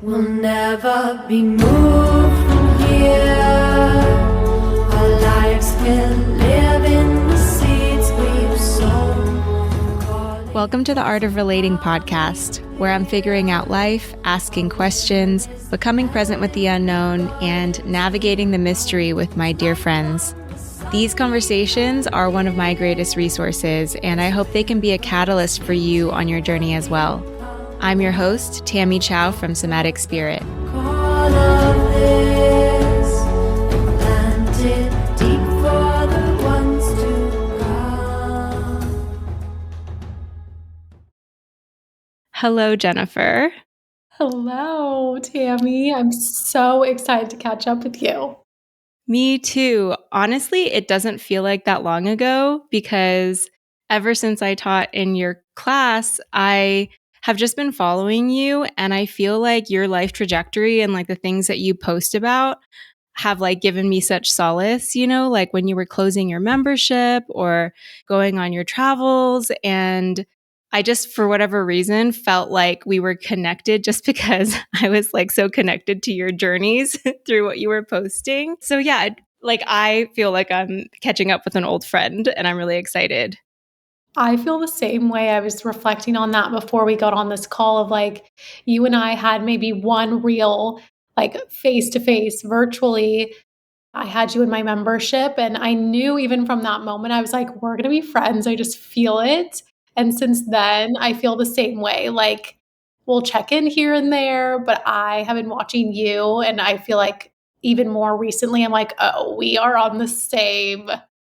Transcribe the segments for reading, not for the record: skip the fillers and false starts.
We'll never be moved from here. Our lives will live in the seeds we've sown. Welcome to the Art of Relating podcast, where I'm figuring out life, asking questions, becoming present with the unknown, and navigating the mystery with my dear friends. These conversations are one of my greatest resources, and I hope they can be a catalyst for you on your journey as well. I'm your host, Tammy Chow from Somatic Spirit. All of this planted deep for the ones to come. Hello, Jennifer. Hello, Tammy. I'm so excited to catch up with you. Me too. Honestly, it doesn't feel like that long ago because ever since I taught in your class, I have just been following you, and I feel like your life trajectory and like the things that you post about have like given me such solace, like when you were closing your membership or going on your travels. And I just, for whatever reason, felt like we were connected just because I was like so connected to your journeys through what you were posting. So yeah, like I feel like I'm catching up with an old friend and I'm really excited. I feel the same way. I was reflecting on that before we got on this call of like, you and I had maybe one real, like face to face virtually. I had you in my membership, and I knew even from that moment, I was like, we're going to be friends. I just feel it. And since then, I feel the same way. Like, we'll check in here and there, but I have been watching you, and I feel like even more recently, I'm like, oh, we are on the same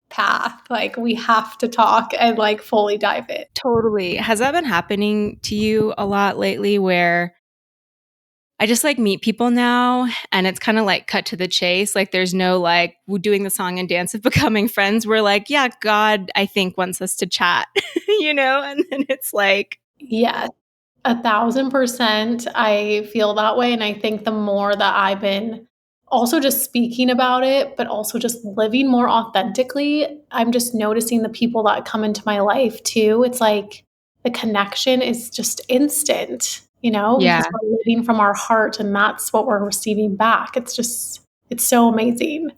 path. Like, we have to talk and like fully dive in. Totally. Has that been happening to you a lot lately where I just like meet people now and it's kind of like cut to the chase? Like there's no like doing the song and dance of becoming friends. We're like, yeah, God, I think wants us to chat, And then it's like, Yeah, 1,000%. I feel that way. And I think the more that I've been also just speaking about it, but also just living more authentically, I'm just noticing the people that come into my life too. It's like the connection is just instant, yeah, because we're living from our heart and that's what we're receiving back. It's so amazing.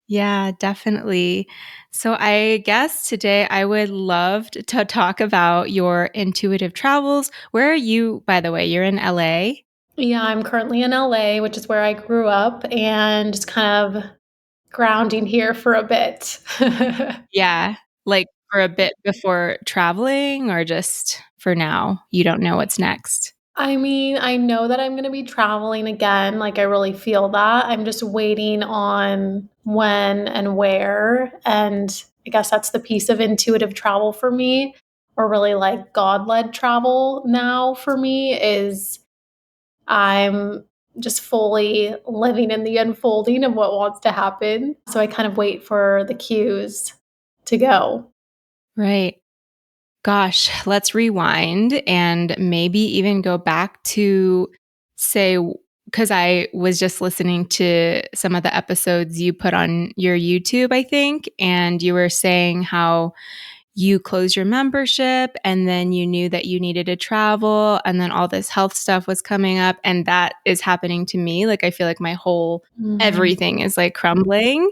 yeah, definitely. So I guess today I would love to talk about your intuitive travels. Where are you, by the way? You're in LA? Yeah, I'm currently in LA, which is where I grew up, and just kind of grounding here for a bit. Yeah. Like for a bit before traveling or just for now? You don't know what's next. I mean, I know that I'm gonna be traveling again, like, I really feel that. I'm just waiting on when and where, and I guess that's the piece of intuitive travel for me, or really, like, God-led travel now for me is I'm just fully living in the unfolding of what wants to happen, so I kind of wait for the cues to go. Right. Gosh, let's rewind and maybe even go back to say, because I was just listening to some of the episodes you put on your YouTube, I think, and you were saying how you closed your membership and then you knew that you needed to travel and then all this health stuff was coming up. And that is happening to me. Like, I feel like my whole Mhm. everything is like crumbling.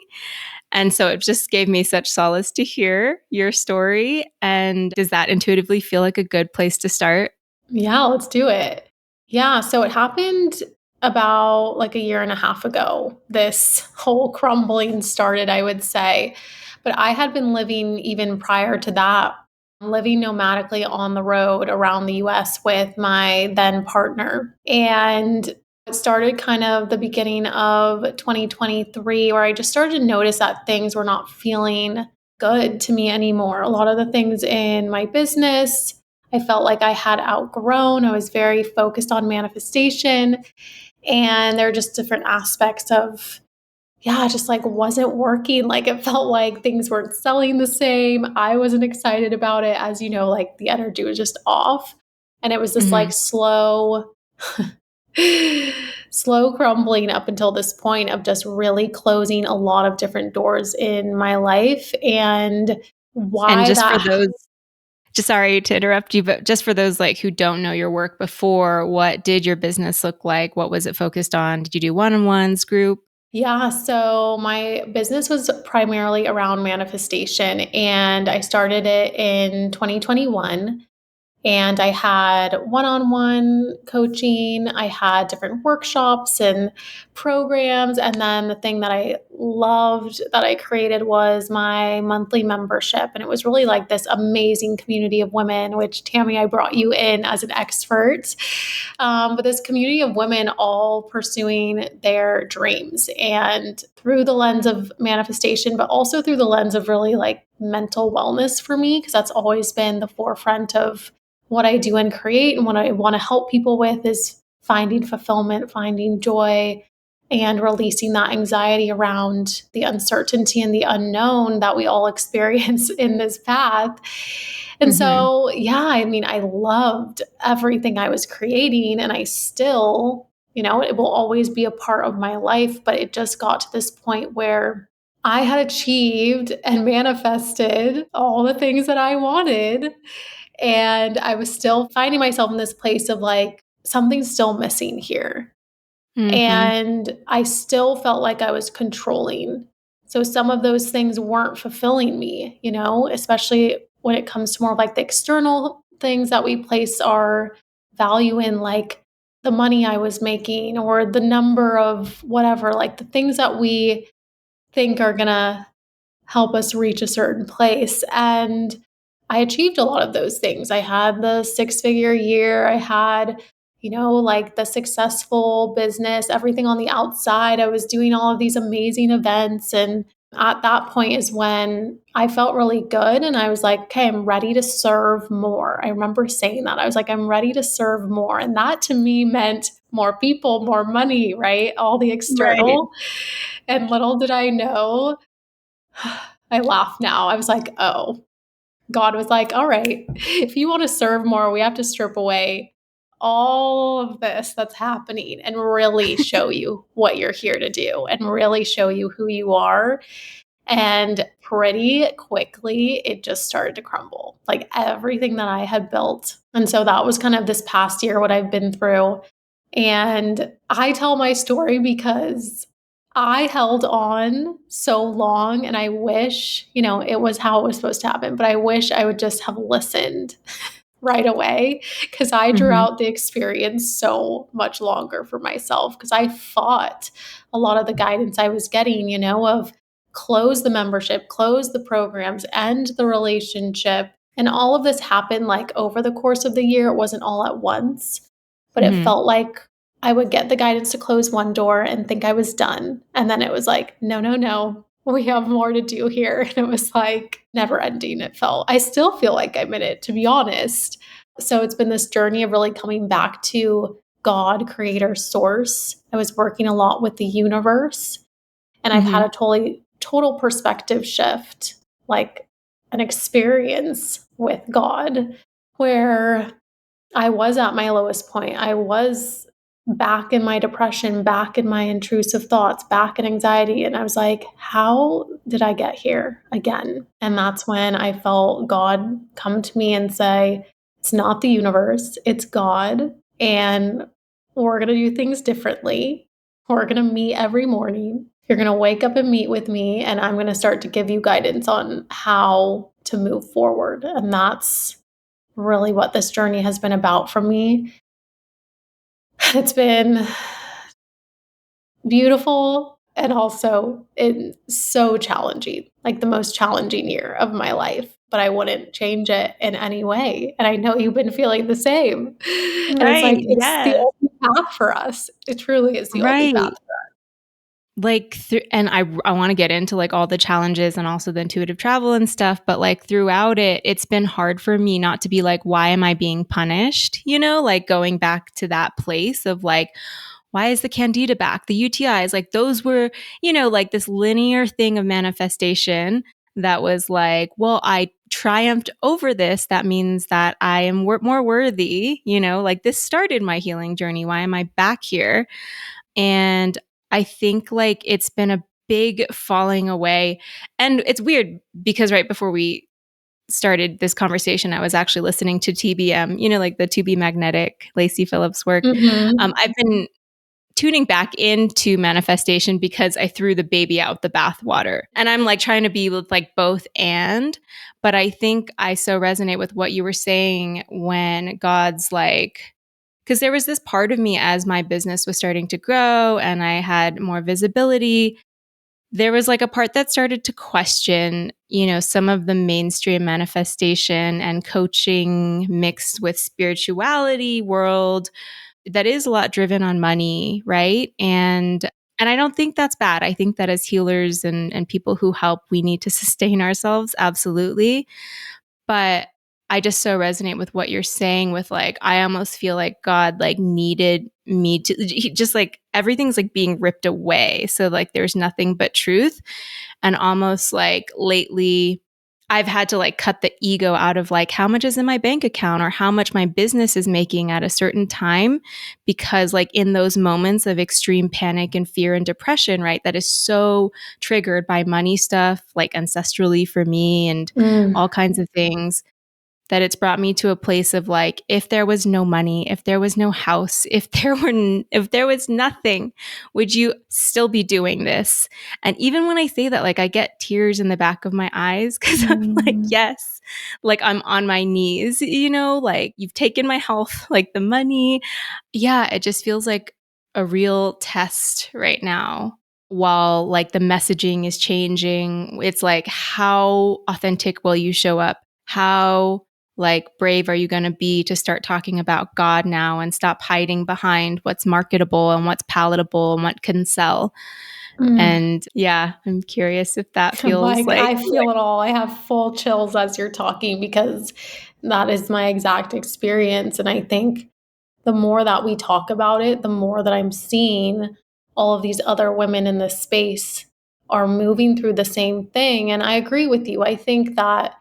And so it just gave me such solace to hear your story. And does that intuitively feel like a good place to start? Yeah, let's do it. Yeah, so it happened about like a year and a half ago. This whole crumbling started, I would say. But I had been living even prior to that, living nomadically on the road around the US with my then partner. And it started kind of the beginning of 2023, where I just started to notice that things were not feeling good to me anymore. A lot of the things in my business, I felt like I had outgrown. I was very focused on manifestation. And there are just different aspects of, yeah, just like wasn't working. Like it felt like things weren't selling the same. I wasn't excited about it. As you know, like the energy was just off. And it was this Mm-hmm. like slow, slow crumbling up until this point of just really closing a lot of different doors in my life. And And why just for that those Just sorry to interrupt you, but just for those like who don't know your work before, what did your business look like? What was it focused on? Did you do one-on-ones, group? Yeah, so my business was primarily around manifestation, and I started it in 2021. And I had one on one coaching, I had different workshops and programs. And then the thing that I loved that I created was my monthly membership. And it was really like this amazing community of women, which Tammy, I brought you in as an expert. But this community of women all pursuing their dreams and through the lens of manifestation, but also through the lens of really like mental wellness for me, because that's always been the forefront of what I do and create and what I want to help people with is finding fulfillment, finding joy, and releasing that anxiety around the uncertainty and the unknown that we all experience in this path. And so, yeah, I mean, I loved everything I was creating, and I still, it will always be a part of my life, but it just got to this point where I had achieved and manifested all the things that I wanted. And I was still finding myself in this place of like, something's still missing here. Mm-hmm. And I still felt like I was controlling. So some of those things weren't fulfilling me, especially when it comes to more of like the external things that we place our value in, like the money I was making or the number of whatever, like the things that we think are going to help us reach a certain place. And I achieved a lot of those things. I had the 6-figure year. I had, like the successful business, everything on the outside. I was doing all of these amazing events. And at that point is when I felt really good. And I was like, okay, I'm ready to serve more. I remember saying that. I was like, I'm ready to serve more. And that to me meant more people, more money, right? All the Right. external. And little did I know, I laugh now. I was like, oh, God was like, all right, if you want to serve more, we have to strip away all of this that's happening and really show you what you're here to do and really show you who you are. And pretty quickly, it just started to crumble, like everything that I had built. And so that was kind of this past year, what I've been through. And I tell my story because I held on so long and I wish, it was how it was supposed to happen, but I wish I would just have listened right away because I drew Mm-hmm. out the experience so much longer for myself because I fought a lot of the guidance I was getting, of close the membership, close the programs, end the relationship. And all of this happened like over the course of the year. It wasn't all at once, but it Mm-hmm. felt like I would get the guidance to close one door and think I was done. And then it was like, no, no, no, we have more to do here. And it was like never ending. It felt, I still feel like I'm in it, to be honest. So it's been this journey of really coming back to God, creator, source. I was working a lot with the universe, and I've had Mm-hmm. a total perspective shift, like an experience with God where I was at my lowest point. I was back in my depression, back in my intrusive thoughts, back in anxiety. And I was like, how did I get here again? And that's when I felt God come to me and say, it's not the universe, it's God. And we're going to do things differently. We're going to meet every morning. You're going to wake up and meet with me, and I'm going to start to give you guidance on how to move forward. And that's really what this journey has been about for me. It's been beautiful and also it's so challenging, like the most challenging year of my life, but I wouldn't change it in any way. And I know you've been feeling the same. And it's Right. like, it's the Yes. only path for us. It truly is the only path. Right. Like and I want to get into like all the challenges and also the intuitive travel and stuff, but like throughout it, it's been hard for me not to be like, why am I being punished? Like going back to that place of like, why is the candida back? The UTIs, like those were, like this linear thing of manifestation that was like, well, I triumphed over this. That means that I am more worthy, like this started my healing journey. Why am I back here? And I think like it's been a big falling away. And it's weird because right before we started this conversation, I was actually listening to TBM, like the To Be Magnetic, Lacey Phillips' work. I've been tuning back into manifestation because I threw the baby out with the bathwater. And I'm like trying to be with like both but I think I so resonate with what you were saying when God's like, because there was this part of me as my business was starting to grow and I had more visibility. There was like a part that started to question, some of the mainstream manifestation and coaching mixed with spirituality world that is a lot driven on money, right? And I don't think that's bad. I think that as healers and people who help, we need to sustain ourselves, absolutely. But I just so resonate with what you're saying with like, I almost feel like God like needed me just like everything's like being ripped away. So like there's nothing but truth. And almost like lately, I've had to like cut the ego out of like how much is in my bank account or how much my business is making at a certain time. Because like in those moments of extreme panic and fear and depression, right, that is so triggered by money stuff, like ancestrally for me and all kinds of things, that it's brought me to a place of like, if there was no money, if there was no house, if there was nothing, would you still be doing this? And even when I say that, like I get tears in the back of my eyes because I'm like, yes, like I'm on my knees, like you've taken my health, like the money. Yeah, it just feels like a real test right now. While like the messaging is changing, it's like, how authentic will you show up? How like brave are you going to be to start talking about God now and stop hiding behind what's marketable and what's palatable and what can sell? And yeah, I'm curious if that feels like I feel it all. I have full chills as you're talking because that is my exact experience. And I think the more that we talk about it, the more that I'm seeing all of these other women in this space are moving through the same thing. And I agree with you. I think that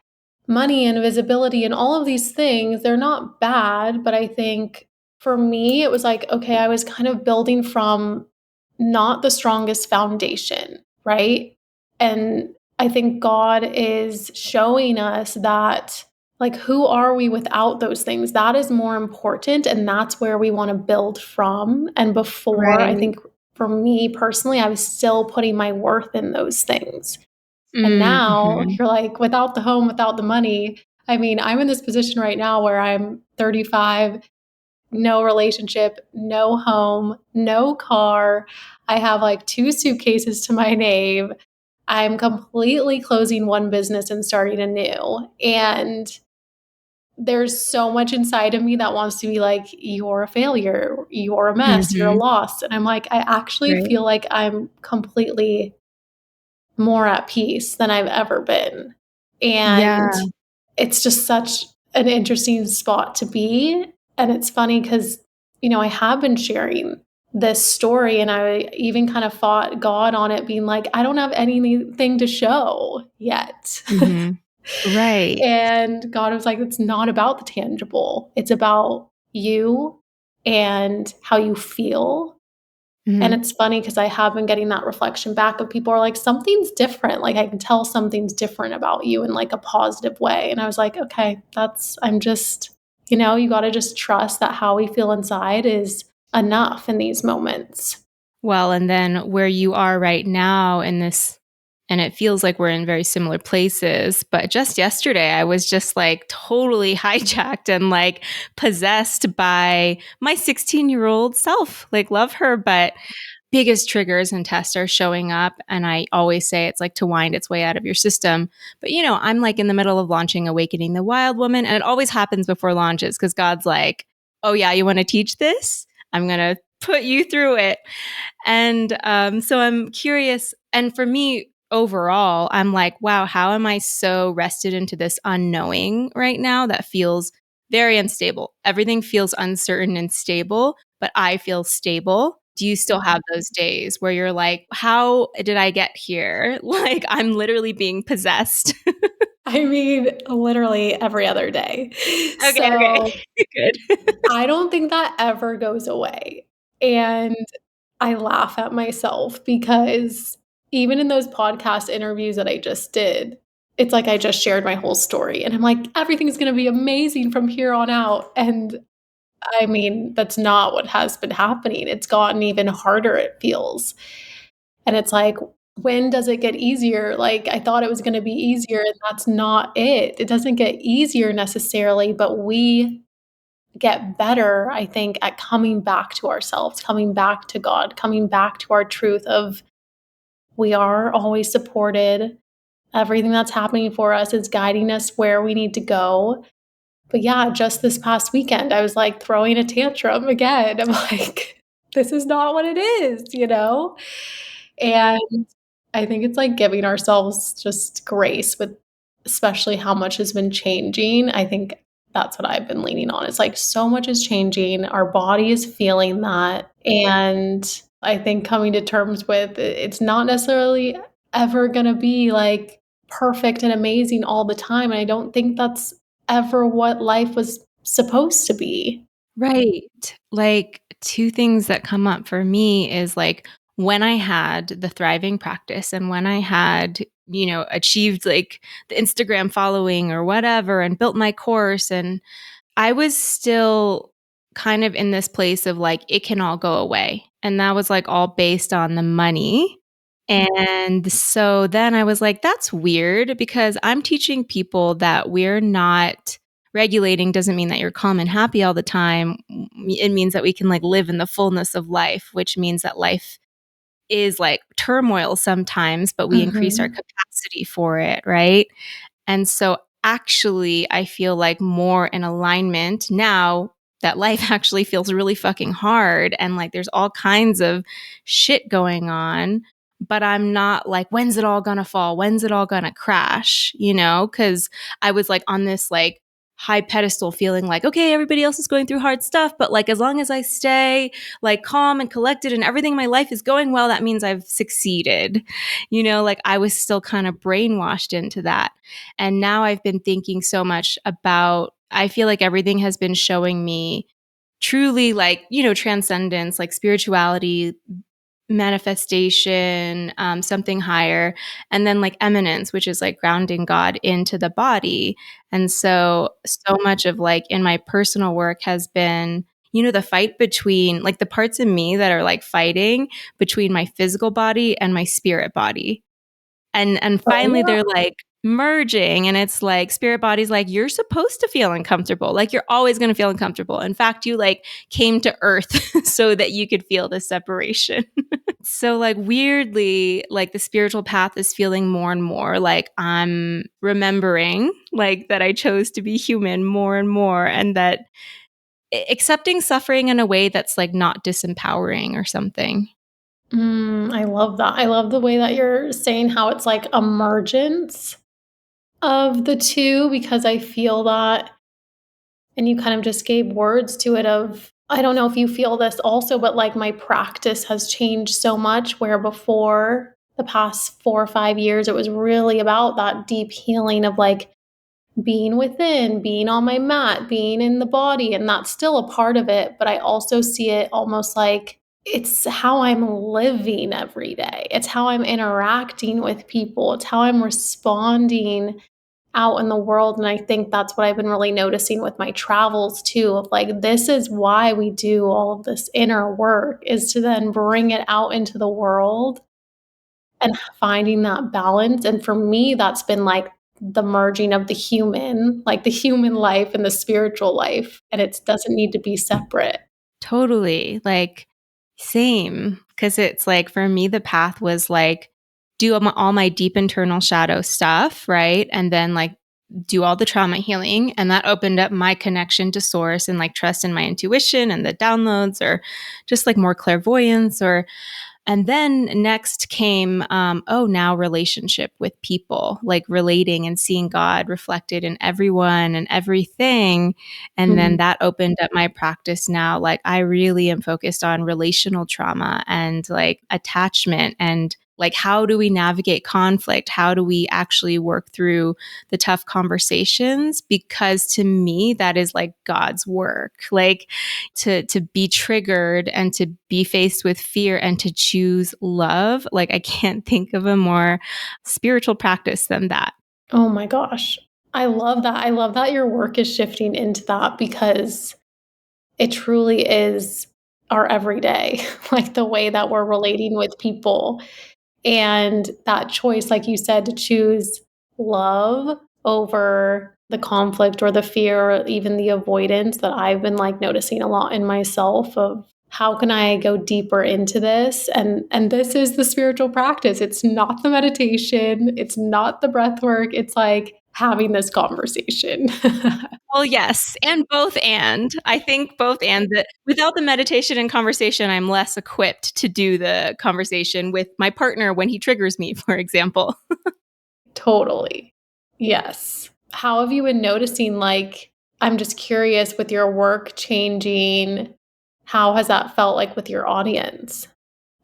money and visibility and all of these things, they're not bad. But I think for me, it was like, okay, I was kind of building from not the strongest foundation, right? And I think God is showing us that, like, who are we without those things? That is more important. And that's where we want to build from. And before, I think for me personally, I was still putting my worth in those things. And now you're like, without the home, without the money. I mean, I'm in this position right now where I'm 35, no relationship, no home, no car. I have like 2 suitcases to my name. I'm completely closing one business and starting a new. And there's so much inside of me that wants to be like, you're a failure, you're a mess, you're a loss. And I'm like, I actually feel like I'm completely more at peace than I've ever been. And it's just such an interesting spot to be. And it's funny because, I have been sharing this story and I even kind of fought God on it, being like, I don't have anything to show yet. Right. And God was like, it's not about the tangible. It's about you and how you feel. And it's funny because I have been getting that reflection back of people are like, something's different. Like I can tell something's different about you in like a positive way. And I was like, okay, I'm just, you got to just trust that how we feel inside is enough in these moments. Well, and then where you are right now in this, and it feels like we're in very similar places, but just yesterday I was just like totally hijacked and like possessed by my 16-year-old self. Like love her, but biggest triggers and tests are showing up. And I always say it's like to wind its way out of your system. But I'm like in the middle of launching Awakening the Wild Woman. And it always happens before launches because God's like, oh yeah, you want to teach this? I'm going to put you through it. And so I'm curious. And for me, overall, I'm like, wow, how am I so rested into this unknowing right now that feels very unstable? Everything feels uncertain and stable, but I feel stable. Do you still have those days where you're like, how did I get here? Like, I'm literally being possessed. I mean, literally every other day. Okay. Good. I don't think that ever goes away. And I laugh at myself because even in those podcast interviews that I just did, it's like I just shared my whole story, and I'm like, "Everything's gonna be amazing from here on out," and I mean, that's not what has been happening. It's gotten even harder, it feels. And it's like, when does it get easier? Like, I thought it was gonna be easier, and that's not it. It doesn't get easier necessarily, but we get better, I think, at coming back to ourselves, coming back to God, coming back to our truth of we are always supported. Everything that's happening for us is guiding us where we need to go. But yeah, just this past weekend, I was like throwing a tantrum again. I'm like, this is not what it is, you know? And I think it's like giving ourselves just grace with especially how much has been changing. I think that's what I've been leaning on. It's like so much is changing. Our body is feeling that. And I think coming to terms with it's not necessarily ever going to be like perfect and amazing all the time. And I don't think that's ever what life was supposed to be. Right. Like, two things that come up for me is like when I had the thriving practice and when I had, achieved like the Instagram following or whatever and built my course, and I was still kind of in this place of like, it can all go away. And that was like all based on the money. And so then I was like, that's weird because I'm teaching people that we're not regulating doesn't mean that you're calm and happy all the time. It means that we can like live in the fullness of life, which means that life is like turmoil sometimes, but we increase our Mhm. capacity for it, right? And so actually, I feel like more in alignment now that life actually feels really fucking hard and like there's all kinds of shit going on. But I'm not like, when's it all gonna fall? When's it all gonna crash? Because I was like on this like high pedestal feeling like, okay, everybody else is going through hard stuff. But like, as long as I stay like calm and collected and everything in my life is going well, that means I've succeeded. Like I was still kind of brainwashed into that. And now I've been thinking so much about, I feel like everything has been showing me truly like, transcendence, like spirituality, manifestation, something higher, and then like eminence, which is like grounding God into the body. And so much of like in my personal work has been, the fight between like the parts of me that are like fighting between my physical body and my spirit body, and finally Oh, they're like merging, and it's like spirit body's like, you're supposed to feel uncomfortable, like you're always going to feel uncomfortable. In fact, you like came to earth so that you could feel the separation. So like weirdly, like the spiritual path is feeling more and more like I'm remembering like that I chose to be human more and more, and that accepting suffering in a way that's like not disempowering or something. I love that. I love the way that you're saying how it's like emergence of the two because I feel that, and you kind of just gave words to it of, I don't know if you feel this also, but like my practice has changed so much where before the past 4 or 5 years, it was really about that deep healing of like being within, being on my mat, being in the body, and that's still a part of it, but I also see it almost like it's how I'm living every day. It's how I'm interacting with people. It's how I'm responding out in the world, and I think that's what I've been really noticing with my travels too, of like, this is why we do all of this inner work, is to then bring it out into the world and finding that balance. And for me, that's been like the merging of the human, like the human life and the spiritual life. And it doesn't need to be separate. Totally. Like, same. Because it's like, for me, the path was like, do all my deep internal shadow stuff, right? And then, like, do all the trauma healing. And that opened up my connection to source and like trust in my intuition and the downloads, or just like more clairvoyance, or and then next came, now relationship with people, like relating and seeing God reflected in everyone and everything. And then Mhm. that opened up my practice now. Like I really am focused on relational trauma and like attachment, and like how do we navigate conflict? How do we actually work through the tough conversations? Because to me, that is like God's work. Like to be triggered and to be faced with fear and to choose love. Like I can't think of a more spiritual practice than that. Oh my gosh. I love that. I love that your work is shifting into that because it truly is our everyday, like the way that we're relating with people. And that choice, like you said, to choose love over the conflict or the fear or even the avoidance that I've been like noticing a lot in myself of how can I go deeper into this? And this is the spiritual practice. It's not the meditation, it's not the breath work. It's like having this conversation. Well, yes, and both and. I think both and that without the meditation and conversation, I'm less equipped to do the conversation with my partner when he triggers me, for example. Totally. Yes. How have you been noticing, like, I'm just curious with your work changing, how has that felt like with your audience?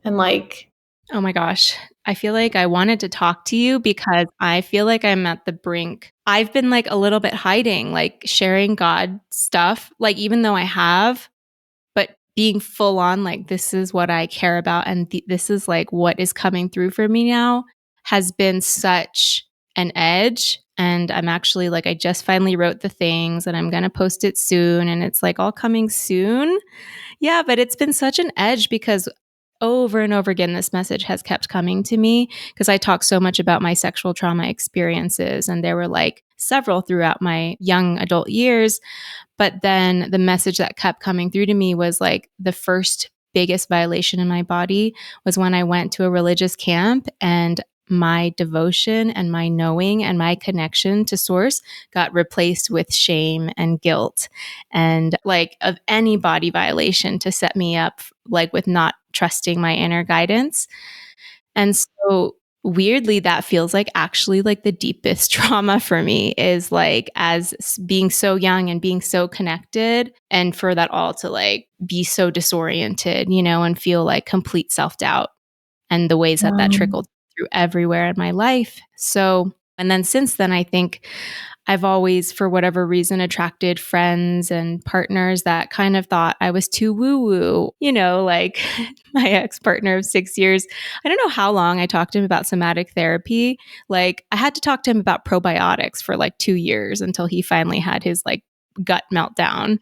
And like, Oh my gosh. I feel like I wanted to talk to you because I feel like I'm at the brink. I've been like a little bit hiding, like sharing God stuff, like even though I have, but being full on, like, this is what I care about. And this is like what is coming through for me now has been such an edge. And I'm actually like, I just finally wrote the things and I'm going to post it soon. And it's like all coming soon. Yeah, but it's been such an edge because over and over again, this message has kept coming to me because I talk so much about my sexual trauma experiences. And there were like several throughout my young adult years. But then the message that kept coming through to me was like the first biggest violation in my body was when I went to a religious camp and my devotion and my knowing and my connection to source got replaced with shame and guilt and like of any body violation to set me up like with not trusting my inner guidance. And so weirdly, that feels like actually like the deepest trauma for me is like as being so young and being so connected and for that all to like be so disoriented, you know, and feel like complete self-doubt and the ways that that um, trickled through everywhere in my life. So, and then since then, I think I've always, for whatever reason, attracted friends and partners that kind of thought I was too woo woo. You know, like my ex partner of 6 years. I don't know how long I talked to him about somatic therapy. Like, I had to talk to him about probiotics for like 2 years until he finally had his like gut meltdown.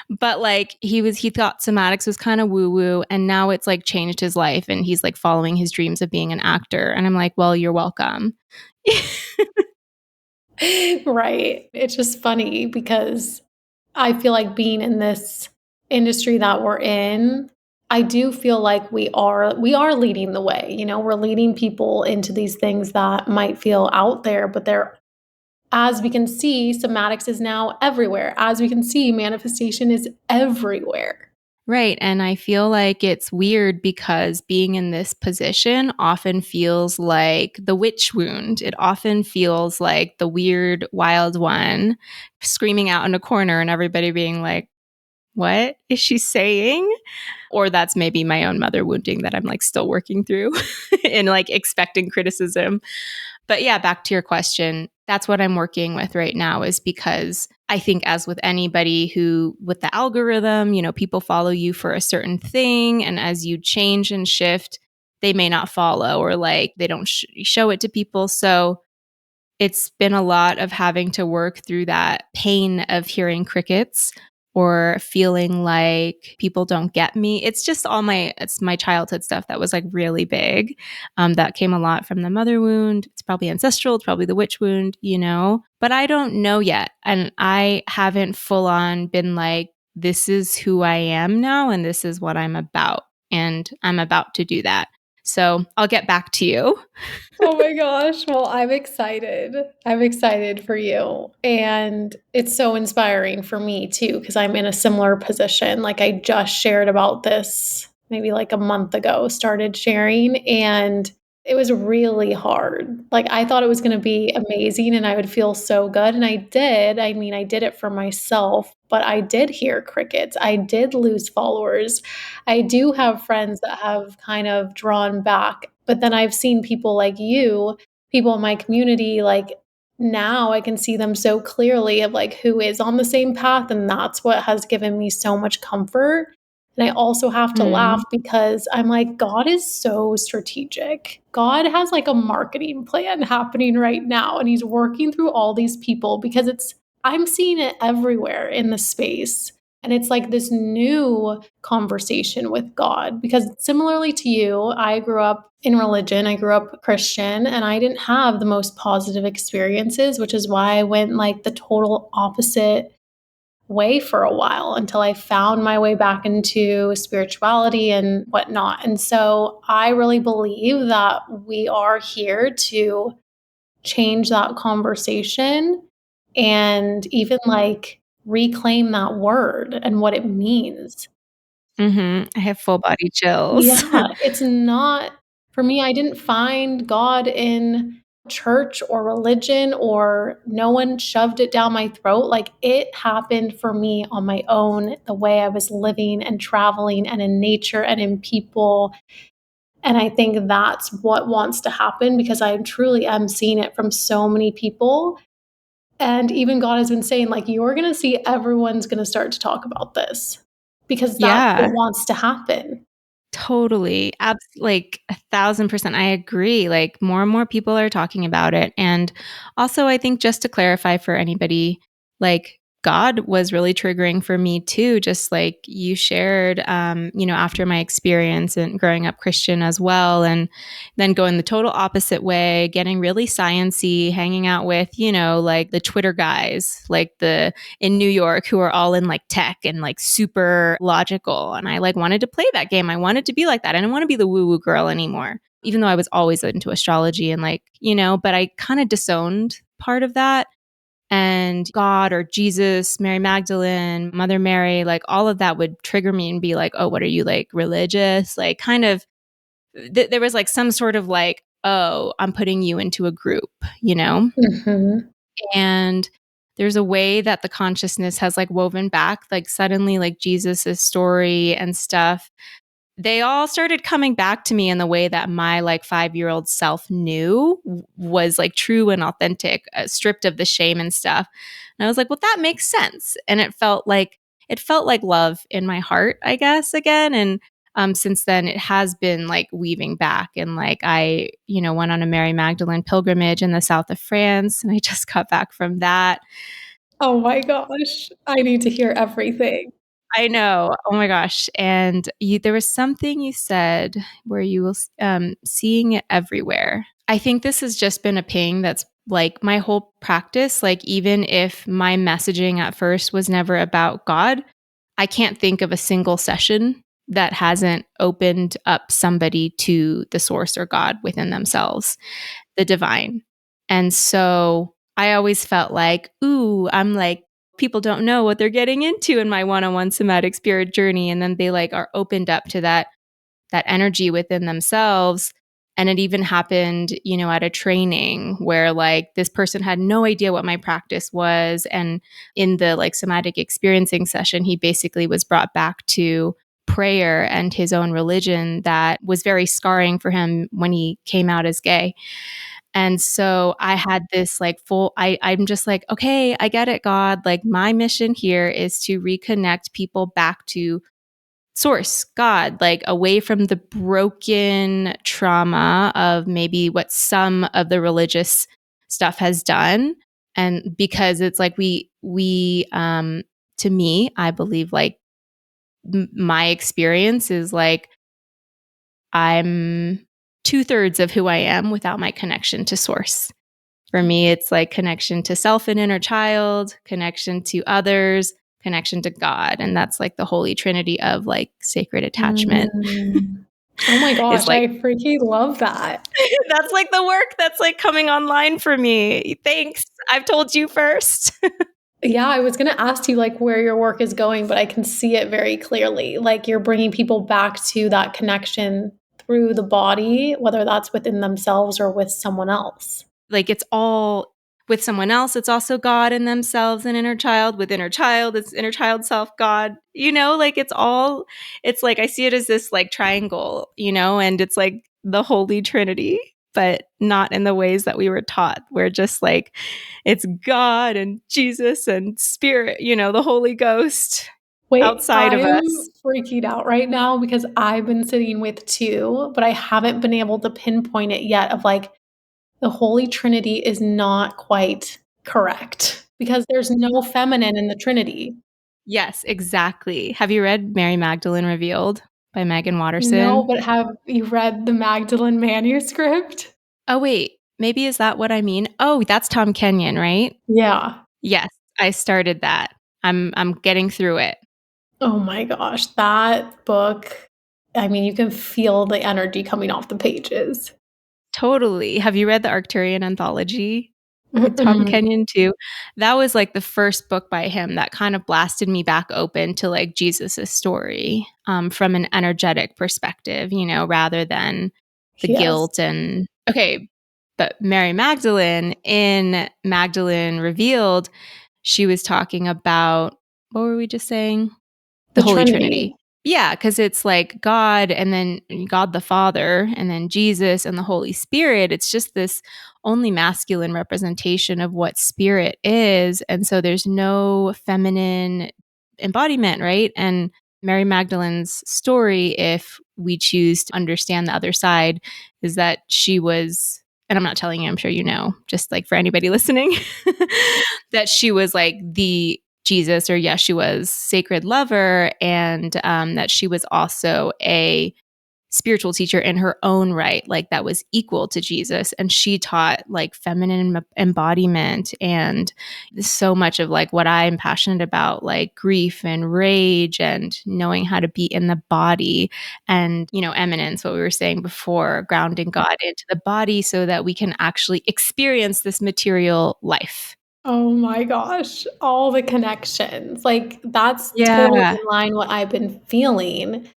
But like he thought somatics was kind of woo woo and now it's like changed his life and he's like following his dreams of being an actor. And I'm like, well, you're welcome. right. It's just funny because I feel like being in this industry that we're in, I do feel like we are leading the way. You know, we're leading people into these things that might feel out there, but they're as we can see, somatics is now everywhere. As we can see, manifestation is everywhere. Right. And I feel like it's weird because being in this position often feels like the witch wound. It often feels like the weird, wild one screaming out in a corner and everybody being like, what is she saying? Or that's maybe my own mother wounding that I'm like still working through and like expecting criticism. But yeah, back to your question, that's what I'm working with right now is because I think as with anybody who with the algorithm, you know, people follow you for a certain thing and as you change and shift, they may not follow or like they don't show it to people. So it's been a lot of having to work through that pain of hearing crickets or feeling like people don't get me. It's just it's my childhood stuff that was like really big. That came a lot from the mother wound. It's probably ancestral. It's probably the witch wound, you know, but I don't know yet. And I haven't full on been like, this is who I am now and this is what I'm about. And I'm about to do that. So I'll get back to you. Oh my gosh. Well, I'm excited. I'm excited for you. And it's so inspiring for me too, because I'm in a similar position. Like I just shared about this maybe like a month ago, started sharing, and it was really hard. Like I thought it was going to be amazing and I would feel so good. And I did. I mean, I did it for myself, but I did hear crickets. I did lose followers. I do have friends that have kind of drawn back, but then I've seen people like you, people in my community, like now I can see them so clearly of like who is on the same path. And that's what has given me so much comfort. And I also have to laugh because I'm like, God is so strategic. God has like a marketing plan happening right now, and he's working through all these people because I'm seeing it everywhere in the space. And it's like this new conversation with God. Because similarly to you, I grew up in religion, I grew up Christian, and I didn't have the most positive experiences, which is why I went like the total opposite way for a while until I found my way back into spirituality and whatnot. And so I really believe that we are here to change that conversation and even like reclaim that word and what it means. I have full body chills. Yeah, it's not for me, I didn't find God in church or religion, or no one shoved it down my throat. Like, it happened for me on my own, the way I was living and traveling and in nature and in people. And I think that's what wants to happen because I truly am seeing it from so many people. And even God has been saying, like, you're going to see everyone's going to start to talk about this because that's Yeah. what wants to happen. Totally. Like 1,000%. I agree. Like more and more people are talking about it. And also, I think just to clarify for anybody, like God was really triggering for me too, just like you shared, after my experience and growing up Christian as well. And then going the total opposite way, getting really sciencey, hanging out with, like the Twitter guys, like in New York who are all in like tech and like super logical. And I like wanted to play that game. I wanted to be like that. I didn't want to be the woo woo girl anymore, even though I was always into astrology and like, but I kind of disowned part of that. And God or Jesus, Mary Magdalene, Mother Mary, like all of that would trigger me and be like, oh, what are you like religious? Like kind of, there was like some sort of like, oh, I'm putting you into a group, Mhm. And there's a way that the consciousness has like woven back, like suddenly like Jesus's story and stuff. They all started coming back to me in the way that my like 5-year-old self knew was like true and authentic, stripped of the shame and stuff. And I was like, well, that makes sense. And it felt like love in my heart, I guess, again. And since then, it has been like weaving back. And like I, went on a Mary Magdalene pilgrimage in the south of France, and I just got back from that. Oh my gosh, I need to hear everything. I know. Oh my gosh. And there was something you said where you will seeing it everywhere. I think this has just been a ping that's like my whole practice. Like, even if my messaging at first was never about God, I can't think of a single session that hasn't opened up somebody to the source or God within themselves, the divine. And so I always felt like, ooh, I'm like, people don't know what they're getting into in my one-on-one somatic spirit journey. And then they like are opened up to that energy within themselves. And it even happened, at a training where like this person had no idea what my practice was. And in the like somatic experiencing session, he basically was brought back to prayer and his own religion that was very scarring for him when he came out as gay. And so I had this like I'm just like, okay, I get it, God. Like my mission here is to reconnect people back to source, God, like away from the broken trauma of maybe what some of the religious stuff has done. And because it's like to me, I believe like my experience is like I'm 2/3 of who I am without my connection to source. For me, it's like connection to self and inner child, connection to others, connection to God. And that's like the holy trinity of like sacred attachment. Mm. Oh my Is gosh, like, I freaking love that. that's like the work that's like coming online for me. Thanks. I've told you first. Yeah, I was gonna ask you, like, where your work is going, but I can see it very clearly. Like, you're bringing people back to that connection through the body, whether that's within themselves or with someone else. Like it's all with someone else. It's also God in themselves and inner child. With inner child, it's inner child self, God, like it's like I see it as this like triangle, and it's like the Holy Trinity, but not in the ways that we were taught. We're just like, it's God and Jesus and Spirit, the Holy Ghost. Wait, outside of I'm us. freaking out right now because I've been sitting with 2, but I haven't been able to pinpoint it yet of, like, the Holy Trinity is not quite correct because there's no feminine in the Trinity. Yes, exactly. Have you read Mary Magdalene Revealed by Megan No, Watterson? but have you read the Magdalene manuscript? Oh, wait, maybe is that what I mean? Oh, that's Tom Kenyon, right? Yeah. Yes, I started that. I'm getting through it. Oh my gosh, that book, I mean, you can feel the energy coming off the pages. Totally. Have you read the Arcturian Anthology by Tom Mm-mm. Kenyon too? That was like the first book by him that kind of blasted me back open to like Jesus's story from an energetic perspective, you know, rather than the Yes. guilt and okay. But Mary Magdalene in Magdalene Revealed, she was talking about what were we just saying? The The Holy Trinity. Trinity. Yeah, because it's like God and then God the Father and then Jesus and the Holy Spirit. It's just this only masculine representation of what spirit is. And so there's no feminine embodiment, right? And Mary Magdalene's story, if we choose to understand the other side, is that she was, and I'm not telling you, I'm sure you know, just like for anybody listening, that she was like the Jesus or Yeshua's sacred lover, and that she was also a spiritual teacher in her own right, like that was equal to Jesus. And she taught like feminine embodiment and so much of like what I'm passionate about, like grief and rage and knowing how to be in the body and, you know, eminence, what we were saying before, grounding God into the body so that we can actually experience this material life. Oh my gosh, all the connections. Like, that's totally Yeah. in line what I've been feeling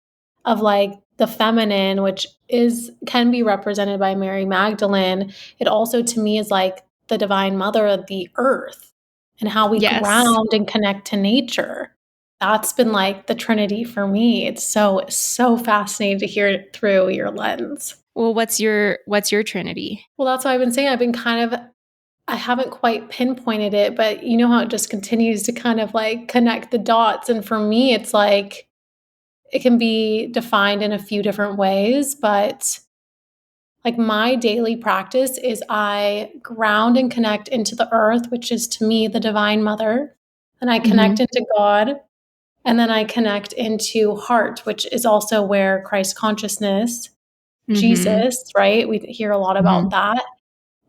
of, like, the feminine, which is can be represented by Mary Magdalene. It also, to me, is like the divine mother of the earth and how we Yes. ground and connect to nature. That's been, like, the Trinity for me. It's so fascinating to hear it through your lens. Well, what's your trinity? Well, that's what I've been saying. I've been kind of I haven't quite pinpointed it, but you know how it just continues to kind of like connect the dots. And for me, it's like it can be defined in a few different ways, but like my daily practice is I ground and connect into the earth, which is to me the divine mother. And I connect Mhm. into God. And then I connect into heart, which is also where Christ consciousness, Mhm. Jesus, right? We hear a lot about Mhm. that.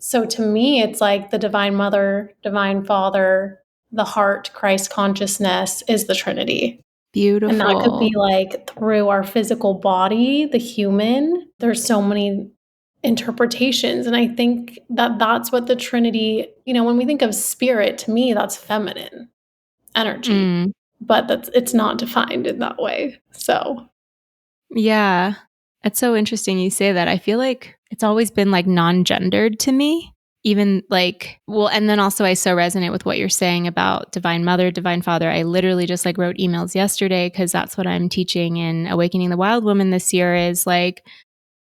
So to me, it's like the divine mother, divine father, the heart, Christ consciousness is the Trinity. And that could be Beautiful. like through our physical body, the human. There's so many interpretations. And I think that that's what the Trinity, you know, when we think of spirit, to me, that's feminine energy, Mm. but it's not defined in that way. So, Yeah. It's so interesting you say that. I feel like it's always been like non-gendered to me. Even like, well, and then also I so resonate with what you're saying about divine mother, divine father. I literally just like wrote emails yesterday because that's what I'm teaching in Awakening the Wild Woman this year is like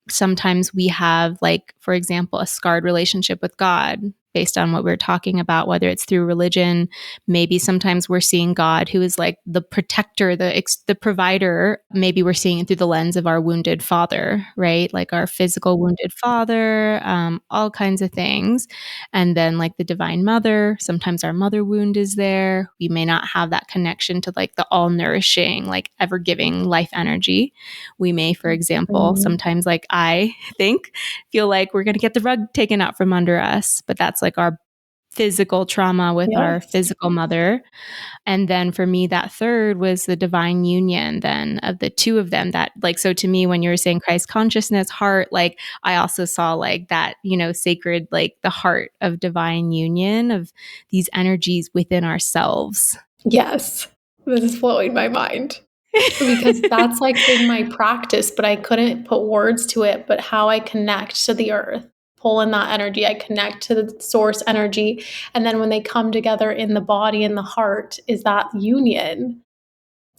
sometimes we have like for example a scarred relationship with God based on what we're talking about, whether it's through religion. Maybe sometimes we're seeing God who is like the protector, the provider. Maybe we're seeing it through the lens of our wounded father, right? Like our physical wounded father, all kinds of things. And then like the divine mother, sometimes our mother wound is there. We may not have that connection to like the all nourishing, like ever giving life energy. We may, for example, mhm. sometimes like I think, feel like we're going to get the rug taken out from under us, but that's like our physical trauma with our Yes. physical mother. And then for me, that third was the divine union then of the two of them that like, so to me, when you were saying Christ consciousness, heart, like I also saw like that, you know, sacred, like the heart of divine union of these energies within ourselves. Yes. This is blowing my mind. Because that's, like, been my practice, but I couldn't put words to it, but how I connect to the earth, pull in that energy, I connect to the source energy, and then when they come together in the body and the heart is that union,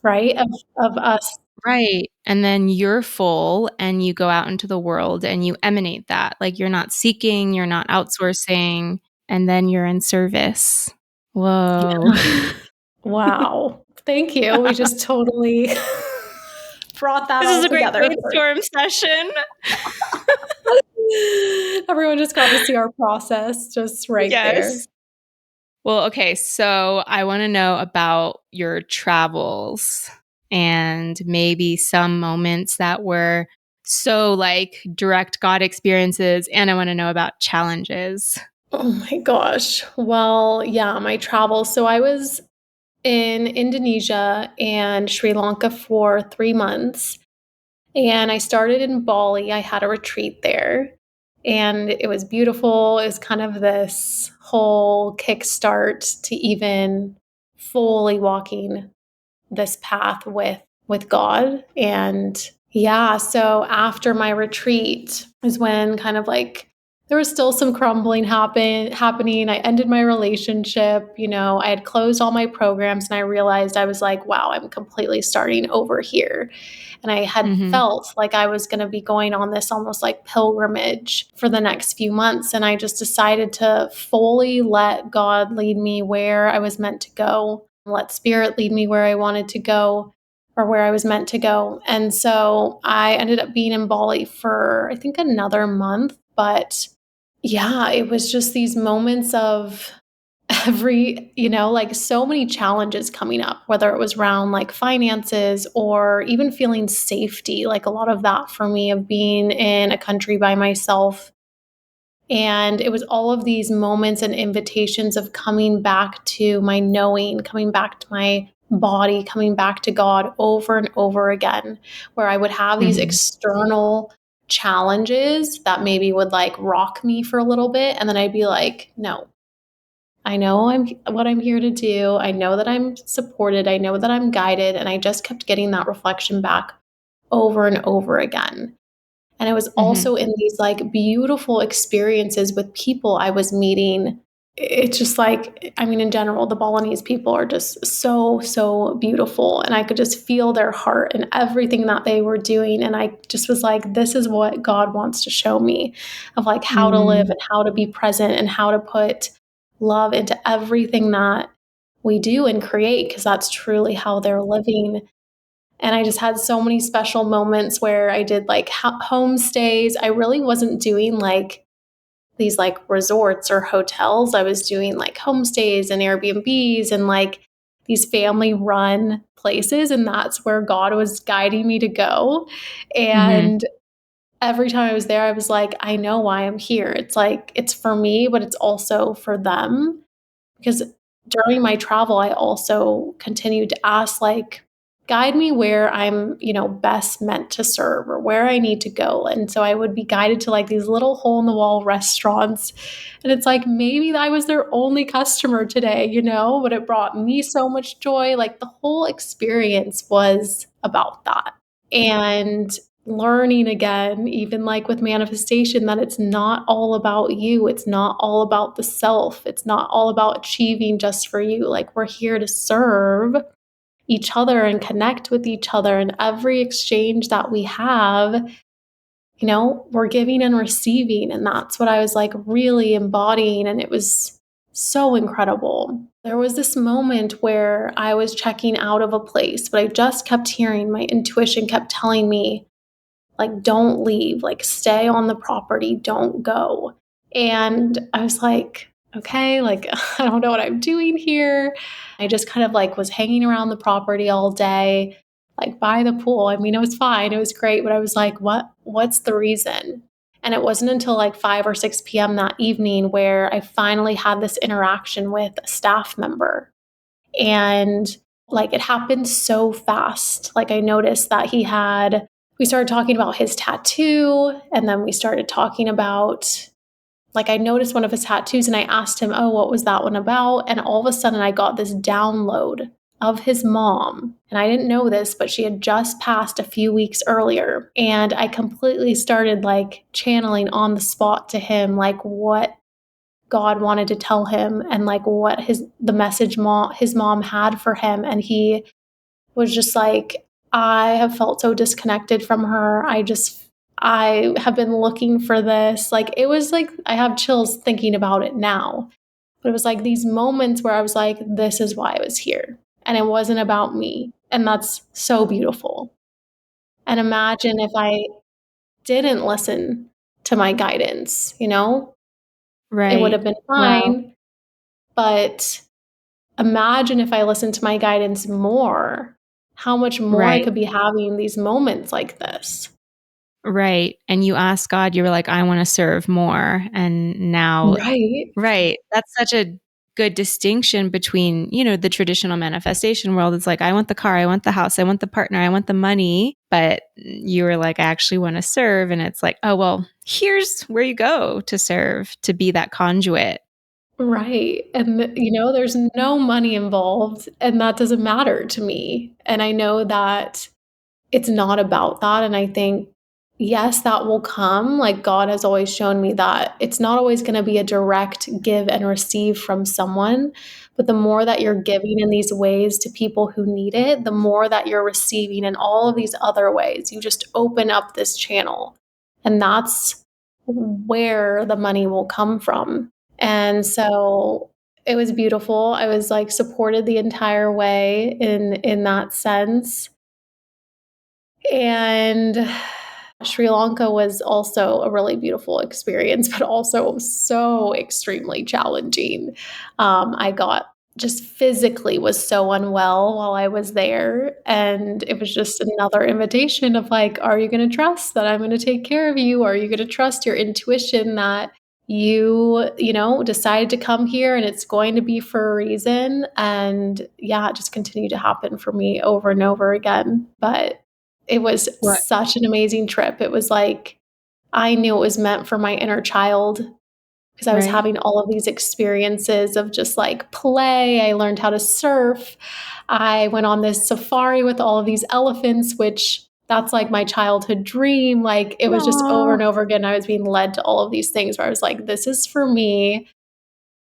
right, of us. Right. And then you're full and you go out into the world and you emanate that. Like you're not seeking, you're not outsourcing, and then you're in service. Whoa. Yeah. Wow. Thank you. We just totally brought that This all is a great together. brainstorm session. Everyone just got to see our process just right there. Yes. Well, okay. So I want to know about your travels and maybe some moments that were so like direct God experiences. And I want to know about challenges. Oh my gosh. Well, yeah, my travels. So I was in Indonesia and Sri Lanka for 3 months. And I started in Bali. I had a retreat there. And it was beautiful. It was kind of this whole kickstart to even fully walking this path with God. And yeah, so after my retreat is when kind of like there was still some crumbling happening. I ended my relationship, I had closed all my programs and I realized I was like, wow, I'm completely starting over here. And I had felt like I was going to be going on this almost like pilgrimage for the next few months. And I just decided to fully let God lead me where I was meant to go, let spirit lead me where I wanted to go or where I was meant to go. And so I ended up being in Bali for, I think, another month. But yeah, it was just these moments of like so many challenges coming up, whether it was around like finances or even feeling safety, like a lot of that for me of being in a country by myself. And it was all of these moments and invitations of coming back to my knowing, coming back to my body, coming back to God over and over again, where I would have these external challenges that maybe would like rock me for a little bit. And then I'd be like, no, I know what I'm here to do. I know that I'm supported. I know that I'm guided. And I just kept getting that reflection back over and over again. And it was also in these like beautiful experiences with people I was meeting. It's just like, I mean, in general, the Balinese people are just so, so beautiful. And I could just feel their heart and everything that they were doing. And I just was like, this is what God wants to show me of like how to live and how to be present and how to put love into everything that we do and create, because that's truly how they're living. And I just had so many special moments where I did like homestays. I really wasn't doing like these like resorts or hotels. I was doing like homestays and Airbnbs and like these family run places. And that's where God was guiding me to go. And every time I was there, I was like, I know why I'm here. It's like, it's for me, but it's also for them. Because during my travel, I also continued to ask, like, guide me where I'm, best meant to serve or where I need to go. And so I would be guided to like these little hole in the wall restaurants. And it's like, maybe I was their only customer today, but it brought me so much joy. Like the whole experience was about that. And learning again, even like with manifestation, that it's not all about you. It's not all about the self. It's not all about achieving just for you. Like we're here to serve each other and connect with each other. And every exchange that we have, we're giving and receiving. And that's what I was like really embodying. And it was so incredible. There was this moment where I was checking out of a place, but I just kept hearing my intuition kept telling me, like, don't leave, like, stay on the property, don't go. And I was like, okay, like, I don't know what I'm doing here. I just kind of like was hanging around the property all day, like by the pool. I mean, it was fine. It was great. But I was like, what's the reason? And it wasn't until like 5 or 6 p.m. that evening where I finally had this interaction with a staff member. And like, it happened so fast. Like I noticed that we started talking about his tattoo, and then we started talking about, like, I noticed one of his tattoos and I asked him, oh, what was that one about? And all of a sudden I got this download of his mom. And I didn't know this, but she had just passed a few weeks earlier. And I completely started like channeling on the spot to him, like what God wanted to tell him and like what the message his mom had for him. And he was just like, I have felt so disconnected from her. I have been looking for this. Like, it was like, I have chills thinking about it now. But it was like these moments where I was like, this is why I was here. and it wasn't about me. And that's so beautiful. And imagine if I didn't listen to my guidance, it would Right. have been Wow. fine. But imagine if I listened to my guidance more, how much more I Right. could be having these moments like this. Right. And you asked God, you were like, I want to serve more. And now, Right. right. That's such a good distinction between, the traditional manifestation world. It's like, I want the car, I want the house, I want the partner, I want the money. But you were like, I actually want to serve. And it's like, oh, well, here's where you go to serve, to be that conduit. Right. And, there's no money involved, and that doesn't matter to me. And I know that it's not about that. And I think, yes, that will come. Like God has always shown me that it's not always going to be a direct give and receive from someone. But the more that you're giving in these ways to people who need it, the more that you're receiving in all of these other ways. You just open up this channel. And that's where the money will come from. And so it was beautiful. I was like supported the entire way in that sense. And Sri Lanka was also a really beautiful experience, but also so extremely challenging. I got just physically was so unwell while I was there. And it was just another invitation of like, are you going to trust that I'm going to take care of you? Are you going to trust your intuition that decided to come here and it's going to be for a reason? And yeah, it just continued to happen for me over and over again. But it was What? such an amazing trip. It was like I knew it was meant for my inner child because I was Right. having all of these experiences of just like play. I learned how to surf. I went on this safari with all of these elephants, which that's like my childhood dream. Like it was just over Aw. and over again. I was being led to all of these things where I was like, this is for me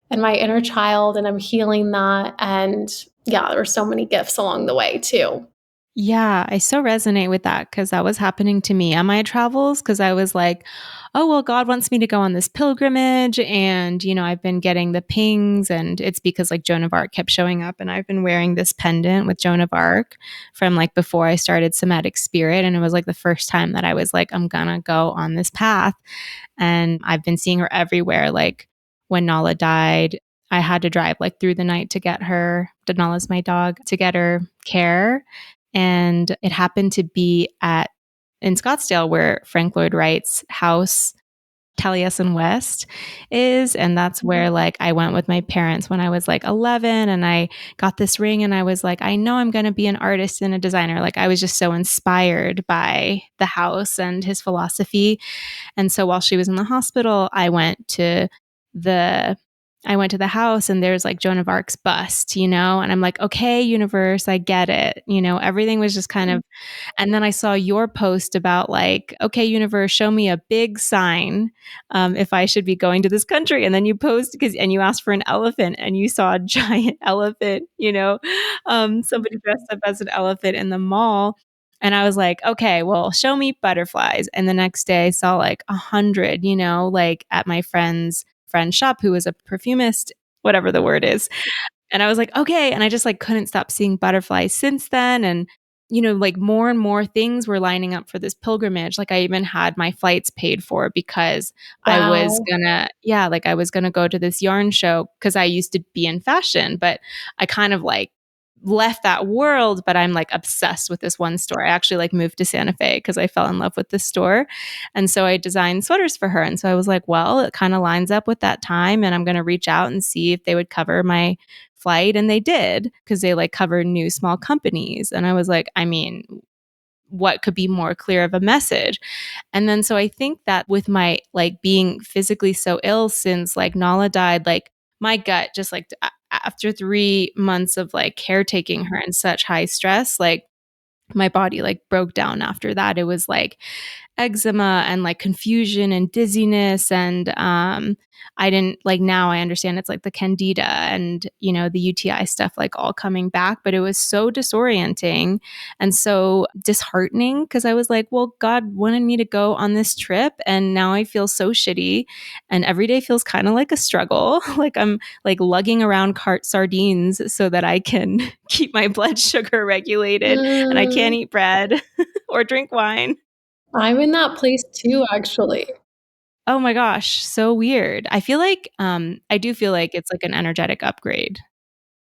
and my inner child, and I'm healing that. And yeah, there were so many gifts along the way too. Yeah, I so resonate with that because that was happening to me on my travels. Because I was like, oh, well, God wants me to go on this pilgrimage. And, I've been getting the pings. And it's because like Joan of Arc kept showing up. And I've been wearing this pendant with Joan of Arc from like before I started Somatic Spirit. And it was like the first time that I was like, I'm going to go on this path. And I've been seeing her everywhere. Like when Nala died, I had to drive like through the night to get her. Denala's my dog, to get her care. And it happened to be in Scottsdale where Frank Lloyd Wright's house, Taliesin West, is. And that's where like I went with my parents when I was like 11, and I got this ring and I was like, I know I'm going to be an artist and a designer. Like I was just so inspired by the house and his philosophy. And so while she was in the hospital, the I went to the house and there's like Joan of Arc's bust, and I'm like, okay, universe, I get it. Everything was just kind of, and then I saw your post about like, okay, universe, show me a big sign if I should be going to this country. And then you post and you asked for an elephant and you saw a giant elephant, somebody dressed up as an elephant in the mall. And I was like, okay, well, show me butterflies. And the next day I saw like 100, like at my friend's shop who was a perfumist, whatever the word is. And I was like, okay. And I just like couldn't stop seeing butterflies since then. And, like more and more things were lining up for this pilgrimage. Like I even had my flights paid for because Wow. I was gonna go to this yarn show because I used to be in fashion, but I kind of like left that world, but I'm like obsessed with this one store. I actually like moved to Santa Fe because I fell in love with this store. And so I designed sweaters for her. And so I was like, well, it kind of lines up with that time. And I'm going to reach out and see if they would cover my flight. And they did because they like cover new small companies. And I was like, I mean, what could be more clear of a message? And then so I think that with my like being physically so ill since like Nala died, like my gut just like after 3 months of like caretaking her in such high stress, like my body like broke down after that. It was like, eczema and like confusion and dizziness. And I didn't like, now I understand it's like the candida and, you know, the UTI stuff like all coming back. But it was so disorienting and so disheartening because I was like, well, God wanted me to go on this trip and now I feel so shitty. And every day feels kind of like a struggle. Like I'm like lugging around cart sardines so that I can keep my blood sugar regulated and I can't Mm, eat bread or drink wine. I'm in that place too, actually. Oh my gosh, so weird. I feel like I do feel like it's like an energetic upgrade.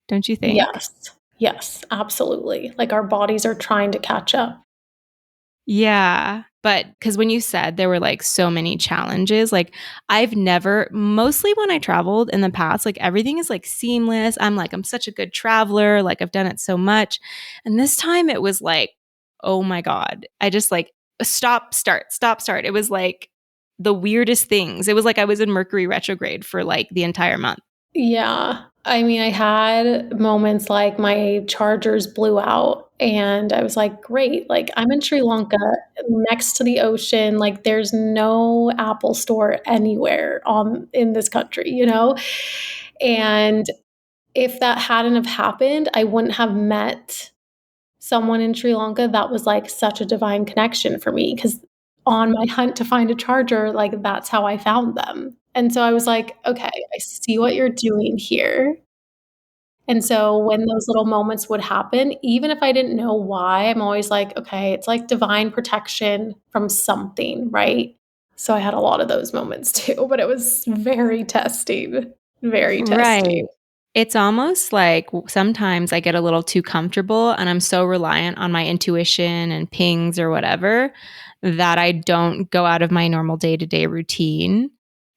Don't you think? Yes. Yes, absolutely. Like our bodies are trying to catch up. Yeah. But because when you said there were like so many challenges, like I've never, mostly when I traveled in the past, like everything is like seamless. I'm like, I'm such a good traveler. Like I've done it so much. And this time it was like, oh my God. I just like stop, start, stop, start. It was like the weirdest things. It was like I was in Mercury retrograde for like the entire month. Yeah. I mean, I had moments like my chargers blew out and I was like, great. Like I'm in Sri Lanka next to the ocean. Like there's no Apple store anywhere in this country, you know? And if that hadn't have happened, I wouldn't have met someone in Sri Lanka that was like such a divine connection for me because on my hunt to find a charger, like that's how I found them. And so I was like, okay, I see what you're doing here. And so when those little moments would happen, even if I didn't know why, I'm always like, okay, it's like divine protection from something, right? So I had a lot of those moments too, but it was very testing, very Right. testing. It's almost like sometimes I get a little too comfortable and I'm so reliant on my intuition and pings or whatever that I don't go out of my normal day to day routine.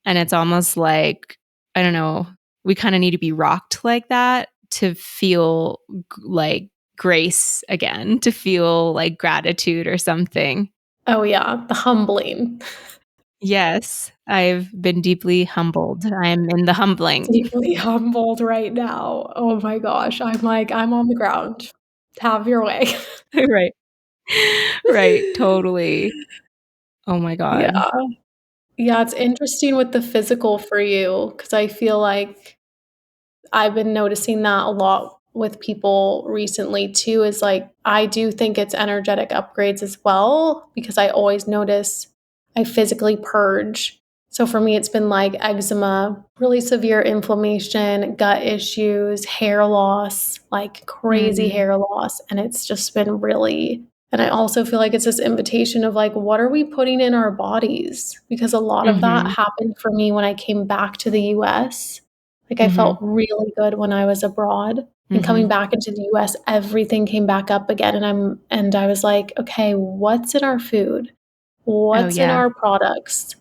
And it's almost like, I don't know, we kind of need to be rocked like that to feel like grace again, to feel like gratitude or something. Oh yeah, the humbling. Yes, I've been deeply humbled. I'm in the humbling. Deeply humbled right now. Oh my gosh. I'm like, I'm on the ground. Have your way. Right. Right, totally. Oh my god. Yeah. Yeah, it's interesting with the physical for you because I feel like I've been noticing that a lot with people recently too, is like I do think it's energetic upgrades as well because I always notice I physically purge. So for me, it's been like eczema, really severe inflammation, gut issues, hair loss, like crazy Mm, hair loss. And it's just been really, and I also feel like it's this invitation of like, what are we putting in our bodies? Because a lot of that mhm, happened for me when I came back to the US. Like, I felt mhm, really good when I was abroad, and coming mhm. back into the US, everything came back up again, and I was like, "Okay, what's in our food? Oh, What's in yeah, our products?"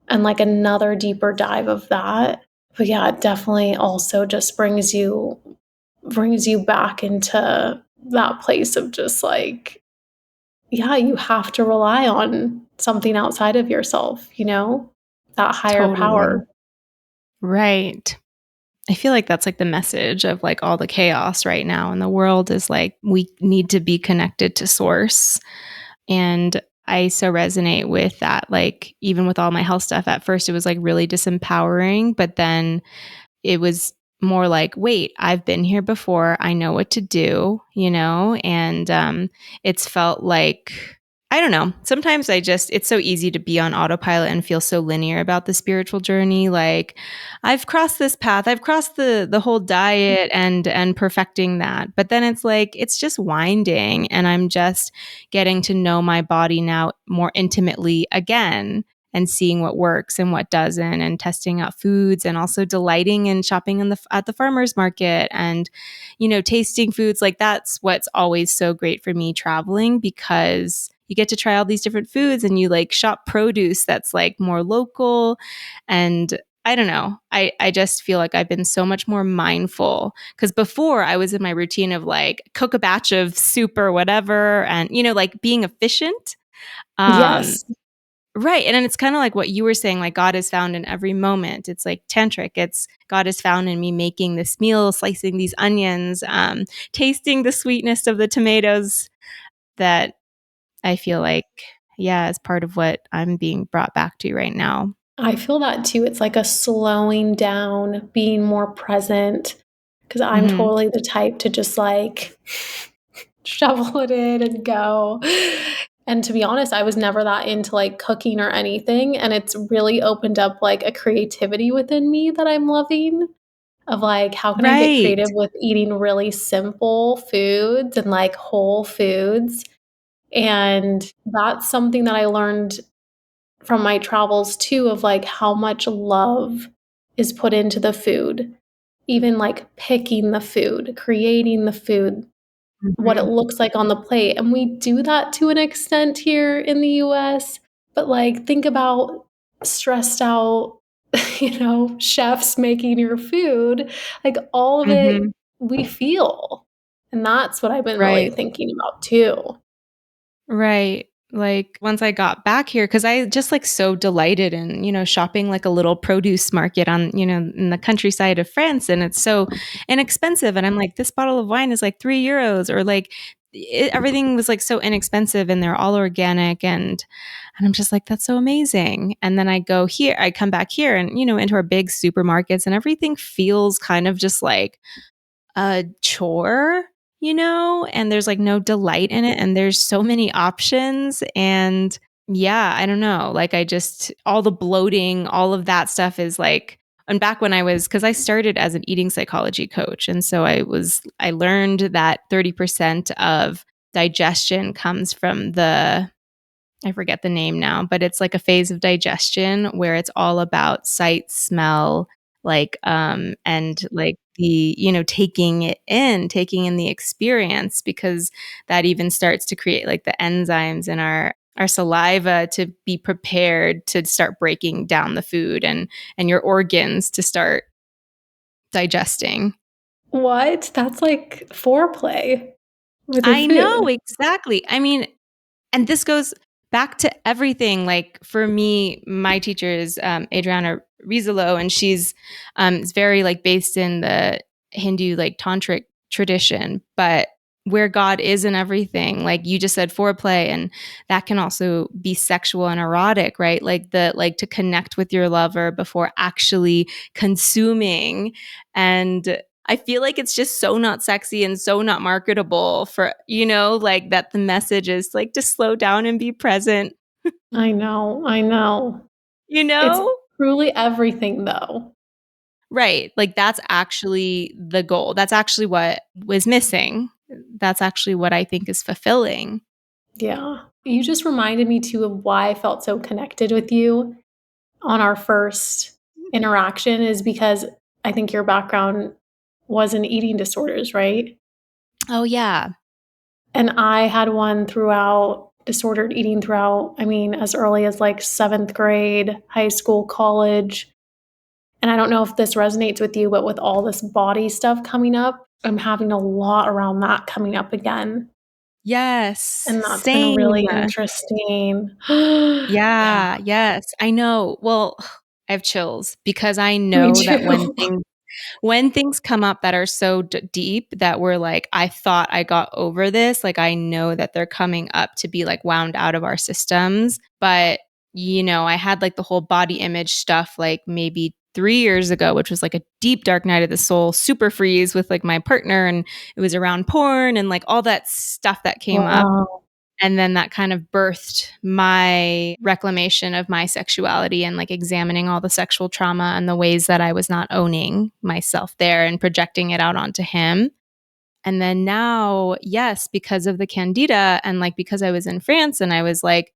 And, like, another deeper dive of that. But, yeah, it definitely also just brings you back into that place of just, like, yeah, you have to rely on something outside of yourself, you know? That higher totally. power. Right. I feel like that's, like, the message of, like, all the chaos right now in the world is, like, we need to be connected to source, and I so resonate with that, like, even with all my health stuff, at first, it was, like, really disempowering, but then it was more like, wait, I've been here before. I know what to do, you know? And it's felt like, I don't know. Sometimes it's so easy to be on autopilot and feel so linear about the spiritual journey. Like, I've crossed this path, I've crossed the whole diet and perfecting that. But then it's like, it's just winding and I'm just getting to know my body now more intimately again and seeing what works and what doesn't and testing out foods and also delighting in shopping at the farmers market and tasting foods. Like that's what's always so great for me traveling, because you get to try all these different foods and you like shop produce that's like more local. And I don't know. I just feel like I've been so much more mindful, because before I was in my routine of like cook a batch of soup or whatever and like being efficient. um Yes. Right. And then it's kind of like what you were saying, like God is found in every moment. It's like tantric. It's God is found in me making this meal, slicing these onions, tasting the sweetness of the tomatoes, that I feel like yeah, is part of what I'm being brought back to right now. I feel that too. It's like a slowing down, being more present. Because I'm Hmm. totally the type to just like shovel it in and go. And to be honest, I was never that into like cooking or anything. And it's really opened up like a creativity within me that I'm loving of like, how can I get Right. creative with eating really simple foods and like whole foods? And that's something that I learned from my travels too, of like how much love is put into the food, even like picking the food, creating the food, what it Mhm. looks like on the plate. And we do that to an extent here in the US, but like think about stressed out, chefs making your food, like all of it Mhm. we feel. And that's what I've been really Right. thinking about too. Right. Like once I got back here, because I just like so delighted in, shopping like a little produce market on, in the countryside of France. And it's so inexpensive. And I'm like, this bottle of wine is like €3 or like everything was like so inexpensive and they're all organic. And I'm just like, that's so amazing. And then I come back here and, into our big supermarkets and everything feels kind of just like a chore, and there's like no delight in it. And there's so many options. And yeah, I don't know. Like, all the bloating, all of that stuff is like, and back when because I started as an eating psychology coach. And so I learned that 30% of digestion comes from I forget the name now, but it's like a phase of digestion where it's all about sight, smell, and like taking it in, taking in the experience, because that even starts to create like the enzymes in our saliva to be prepared to start breaking down the food and your organs to start digesting. What? That's like foreplay with your I know, food. exactly. I mean, and this goes back to everything. Like for me, my teacher is Adriana Rizalo, and she's is very like based in the Hindu like tantric tradition, but where God is in everything. Like you just said, foreplay, and that can also be sexual and erotic, right? Like to connect with your lover before actually consuming. And I feel like it's just so not sexy and so not marketable for, like that the message is like to slow down and be present, I know, I know. you It's know? truly everything though. Right. Like that's actually the goal. That's actually what was missing. That's actually what I think is fulfilling. Yeah. You just reminded me too of why I felt so connected with you on our first interaction is because I think your background was in eating disorders, right? Oh, yeah. And I had one throughout disordered eating throughout, I mean, as early as like 7th grade, high school, college. And I don't know if this resonates with you, but with all this body stuff coming up, I'm having a lot around that coming up again. Yes. And that's been Same. really interesting. Yeah, Yeah. Yes. I know. Well, I have chills because I me know that too. when things come up that are so deep that we're like, I thought I got over this, like I know that they're coming up to be like wound out of our systems. But, I had like the whole body image stuff like maybe 3 years ago, which was like a deep dark night of the soul, super freeze with like my partner. And it was around porn and like all that stuff that came up. Wow. And then that kind of birthed my reclamation of my sexuality and like examining all the sexual trauma and the ways that I was not owning myself there and projecting it out onto him. And then now, yes, because of the candida and like because I was in France and I was like,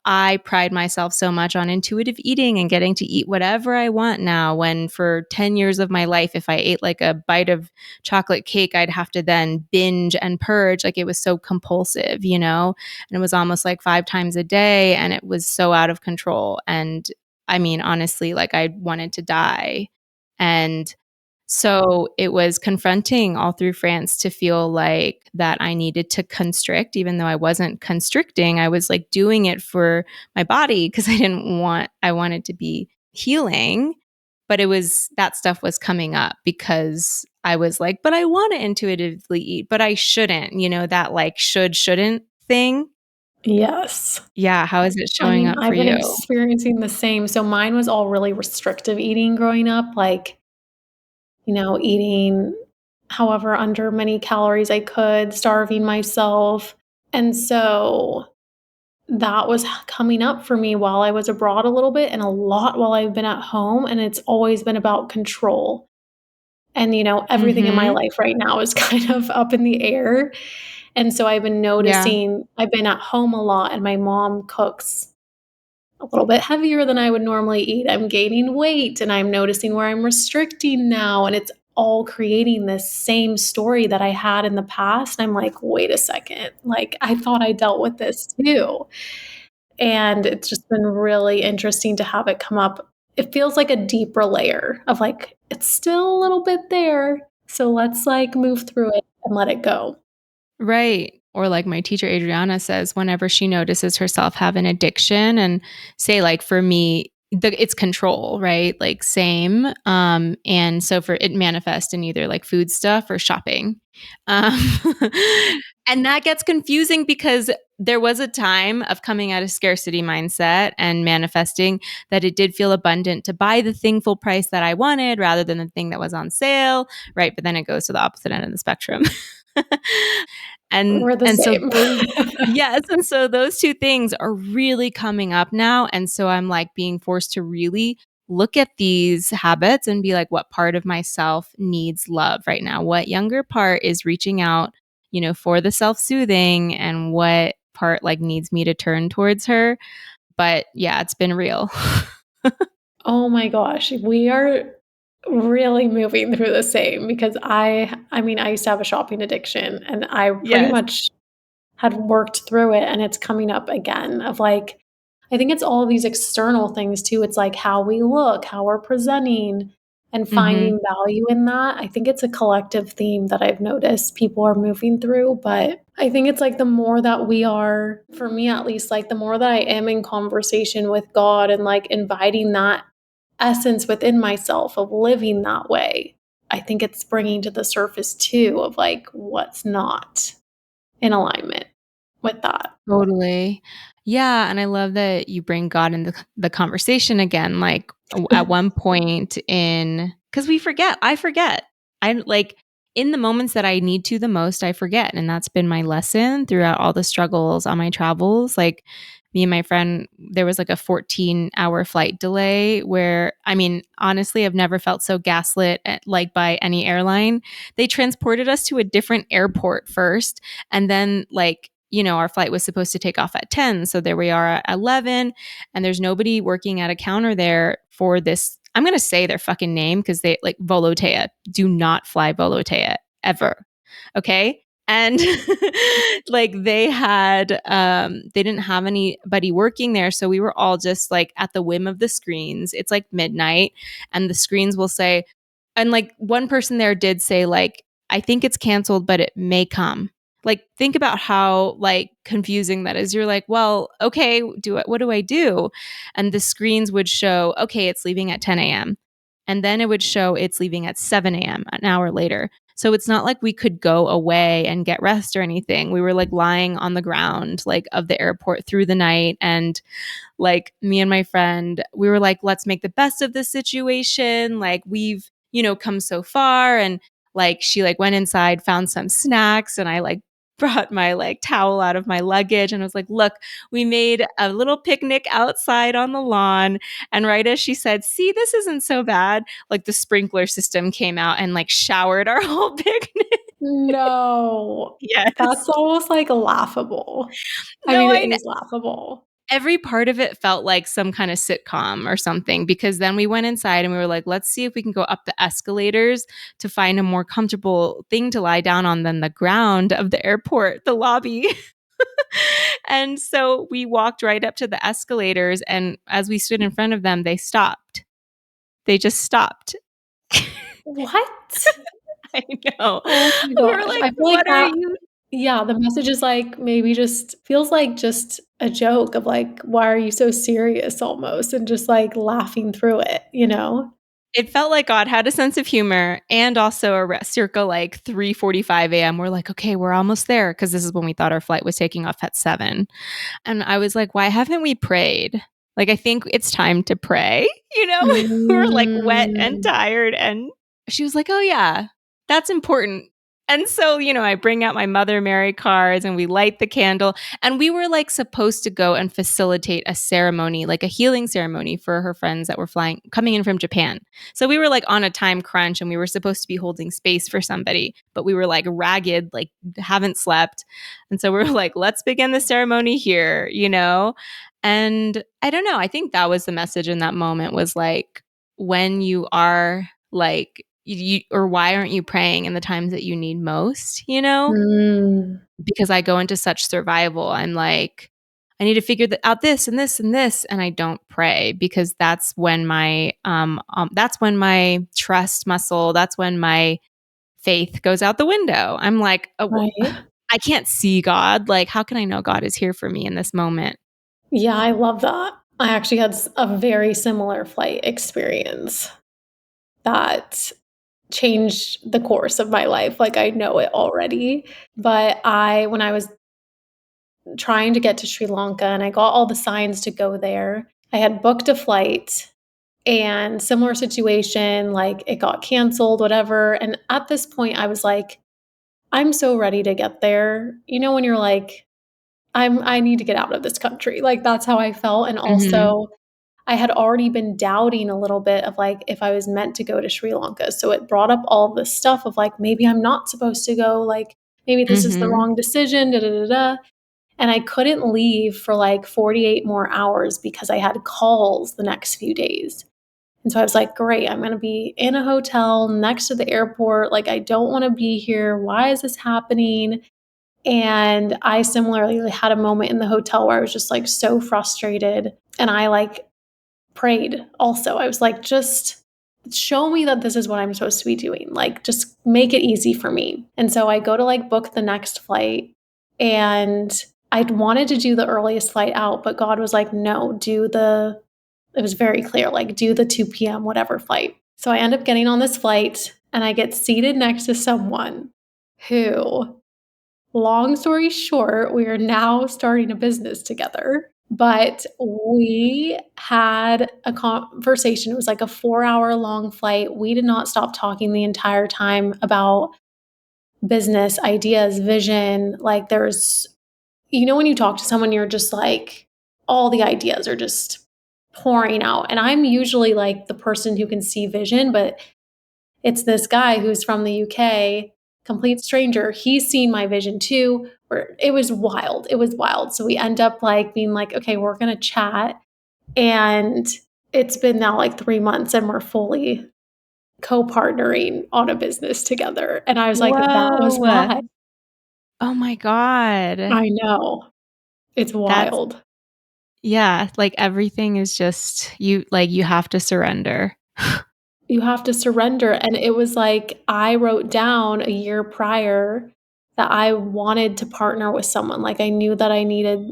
I pride myself so much on intuitive eating and getting to eat whatever I want now. When for 10 years of my life, if I ate like a bite of chocolate cake, I'd have to then binge and purge. Like it was so compulsive, and it was almost like 5 times a day. And it was so out of control. And I mean, honestly, like I wanted to die. And so it was confronting all through France to feel like that I needed to constrict, even though I wasn't constricting. I was like doing it for my body because I wanted to be healing. But that stuff was coming up because I was like, but I want to intuitively eat, but I shouldn't, that like shouldn't thing. Yes. Yeah, how is it I showing mean, up for I've been you? experiencing the same. So mine was all really restrictive eating growing up, like, eating however under many calories I could, starving myself. And so that was coming up for me while I was abroad a little bit and a lot while I've been at home. And it's always been about control. And, everything in my Mhm. life right now is kind of up in the air. And so I've been Yeah. noticing I've been at home a lot and my mom cooks a little bit heavier than I would normally eat. I'm gaining weight and I'm noticing where I'm restricting now. And it's all creating this same story that I had in the past. And I'm like, wait a second. Like, I thought I dealt with this too. And it's just been really interesting to have it come up. It feels like a deeper layer of like, it's still a little bit there. So let's like move through it and let it go. Right. Or like my teacher Adriana says, whenever she notices herself have an addiction, and say like for me, it's control, right? Like same. And so for it manifests in either like food stuff or shopping. Um, and that gets confusing because there was a time of coming out of scarcity mindset and manifesting that it did feel abundant to buy the thing full price that I wanted rather than the thing that was on sale, right? But then it goes to the opposite end of the spectrum. and We're the and so same. those yes, and so those two things are really coming up now, and so I'm like being forced to really look at these habits and be like, what part of myself needs love right now? What younger part is reaching out, for the self-soothing, and what part like needs me to turn towards her? But yeah, it's been real. Oh my gosh, we are really moving through the same because I mean, I used to have a shopping addiction and I pretty Yes. much had worked through it and it's coming up again of like I think it's all of these external things too. It's like how we look, how we're presenting and Mhm. finding value in that. I think it's a collective theme that I've noticed people are moving through, but I think it's like the more that we are, for me at least, like the more that I am in conversation with God and like inviting that essence within myself of living that way, I think it's bringing to the surface too of like what's not in alignment with that. Totally. Yeah, and I love that you bring God in the conversation again, like, at one point in, because I forget. I like, in the moments that I need to the most, I forget, and that's been my lesson throughout all the struggles on my travels, like, me and my friend, there was, like, a 14-hour flight delay where I mean, honestly, I've never felt so gaslit like, by any airline. They transported us to a different airport first, and then, like, our flight was supposed to take off at 10. So there we are at 11. And there's nobody working at a counter there for this. I'm going to say their fucking name because they like Volotea. Do not fly Volotea ever. Okay. And like they didn't have anybody working there. So we were all just like at the whim of the screens. It's like midnight and the screens will say, and like one person there did say, like, I think it's canceled, but it may come. Like, think about how like confusing that is. You're like, well, okay, what do I do? And the screens would show, okay, it's leaving at 10 a.m. And then it would show it's leaving at 7 a.m., an hour later. So it's not like we could go away and get rest or anything. We were like lying on the ground, like of the airport through the night. And like me and my friend, we were like, let's make the best of this situation. Like we've, come so far. And like she like went inside, found some snacks, and I like brought my like towel out of my luggage and was like, look, we made a little picnic outside on the lawn. And right as she said, see, this isn't so bad, like the sprinkler system came out and like showered our whole picnic. No. That's Yes. almost, like, laughable. I No, mean, it I know. is laughable. Every part of it felt like some kind of sitcom or something because then we went inside and we were like, let's see if we can go up the escalators to find a more comfortable thing to lie down on than the ground of the airport, the lobby. And so we walked right up to the escalators. And as we stood in front of them, they stopped. They just stopped. What? I know. Oh my We were gosh. like, I feel like what are that you? yeah, the message is, like, maybe just feels like just a joke of, like, "Why are you so serious?" almost, and just, like, laughing through it, you know? It felt like God had a sense of humor and also circa like 3:45 a.m. We're like, okay, we're almost there because this is when we thought our flight was taking off at 7. And I was like, why haven't we prayed? Like, I think it's time to pray. We were like wet and Mm. tired. And she was like, oh, yeah, that's important. And so, I bring out my Mother Mary cards and we light the candle. And we were like supposed to go and facilitate a ceremony, like a healing ceremony for her friends that were coming in from Japan. So we were like on a time crunch and we were supposed to be holding space for somebody, but we were like ragged, like haven't slept. And so we were like, let's begin the ceremony here, And I don't know. I think that was the message in that moment was like, when you are like, or why aren't you praying in the times that you need most, Mm. Because I go into such survival. I'm like, I need to figure out this and this and this, and I don't pray because that's when my trust muscle, that's when my faith goes out the window. I'm like, oh, Right. I can't see God. Like, how can I know God is here for me in this moment? Yeah, I love that. I actually had a very similar flight experience that changed the course of my life. Like, I know it already. But when I was trying to get to Sri Lanka and I got all the signs to go there, I had booked a flight and similar situation, like it got canceled, whatever. And at this point, I was like, I'm so ready to get there. When you're like, I need to get out of this country. Like that's how I felt. And Mm-hmm. also I had already been doubting a little bit of like if I was meant to go to Sri Lanka. So it brought up all this stuff of like maybe I'm not supposed to go, like maybe this is the Mm-hmm. wrong decision, da da da da. And I couldn't leave for like 48 more hours because I had calls the next few days. And so I was like, great, I'm going to be in a hotel next to the airport. Like, I don't want to be here. Why is this happening? And I similarly had a moment in the hotel where I was just like so frustrated. And I like prayed also. I was like, just show me that this is what I'm supposed to be doing. Like, just make it easy for me. And so I go to like book the next flight and I wanted to do the earliest flight out, but God was like, no, it was very clear, like do the 2 p.m. whatever flight. So I end up getting on this flight and I get seated next to someone who, long story short, we are now starting a business together. But we had a conversation. It was like a 4-hour long flight. We did not stop talking the entire time about business ideas, vision. Like there's, when you talk to someone, you're just like, all the ideas are just pouring out. And I'm usually like the person who can see vision, but it's this guy who's from the UK, complete stranger. He's seen my vision too. Where it was wild. It was wild. So we end up like being like, okay, we're gonna chat. And it's been now like 3 months and we're fully co-partnering on a business together. And I was like, that was Whoa. why. Oh my God. I know. It's That's, wild. yeah, like everything is just you have to surrender. You have to surrender. And it was like I wrote down a year prior that I wanted to partner with someone. Like I knew that I needed,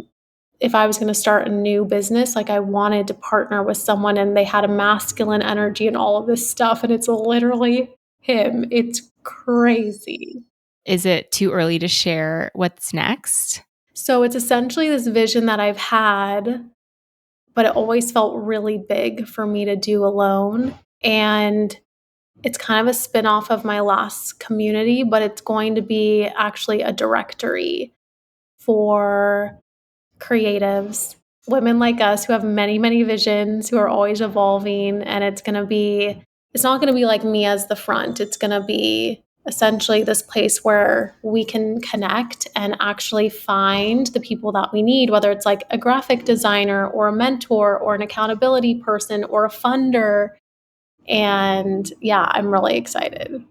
if I was going to start a new business, like I wanted to partner with someone and they had a masculine energy and all of this stuff. And it's literally him. It's crazy. Is it too early to share what's next? So it's essentially this vision that I've had, but it always felt really big for me to do alone. And it's kind of a spin-off of my last community, but it's going to be actually a directory for creatives, women like us who have many, many visions, who are always evolving. And it's not going to be like me as the front. It's going to be essentially this place where we can connect and actually find the people that we need, whether it's like a graphic designer or a mentor or an accountability person or a funder. And yeah, I'm really excited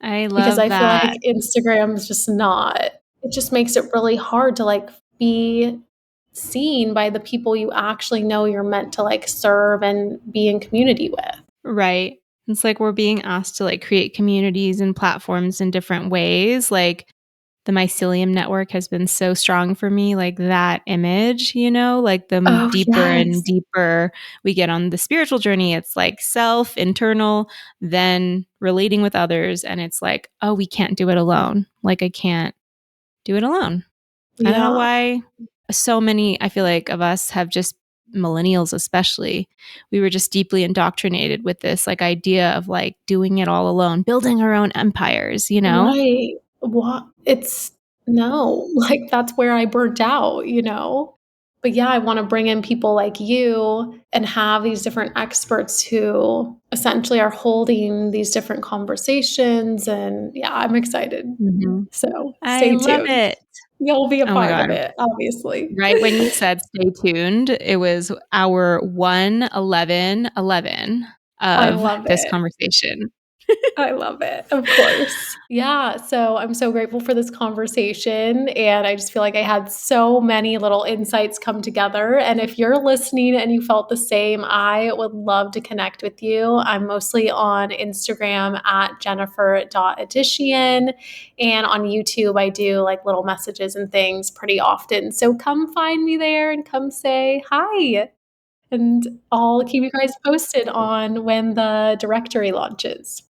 I because love I feel like that. Instagram's just not, it just makes it really hard to like be seen by the people you actually know you're meant to like serve and be in community with. Right. It's like we're being asked to like create communities and platforms in different ways. Like the mycelium network has been so strong for me, like that image, you know, like the Oh, deeper and yes. deeper we get on the spiritual journey, it's like self, internal, then relating with others. And it's like, oh, we can't do it alone. Like I can't do it alone. I don't know Yeah. why so many, I feel like, of us have just millennials, especially, we were just deeply indoctrinated with this like idea of like doing it all alone, building our own empires, you know? Right. What it's no, like, that's where I burnt out, you know? But, yeah, I wanna bring in people like you and have these different experts who essentially are holding these different conversations, and, yeah, I'm excited. Mhm. So, I stay love tuned. it. You'll be a Oh my part God. of it, obviously. Right when you said stay tuned, it was hour 11111 I of love this it. conversation. I love it, of course. Yeah, so I'm so grateful for this conversation, and I just feel like I had so many little insights come together, and if you're listening and you felt the same, I would love to connect with you. I'm mostly on Instagram at jennifer.addition, and on YouTube, I do, like, little messages and things pretty often, so come find me there and come say hi, and I'll keep you guys posted on when the directory launches.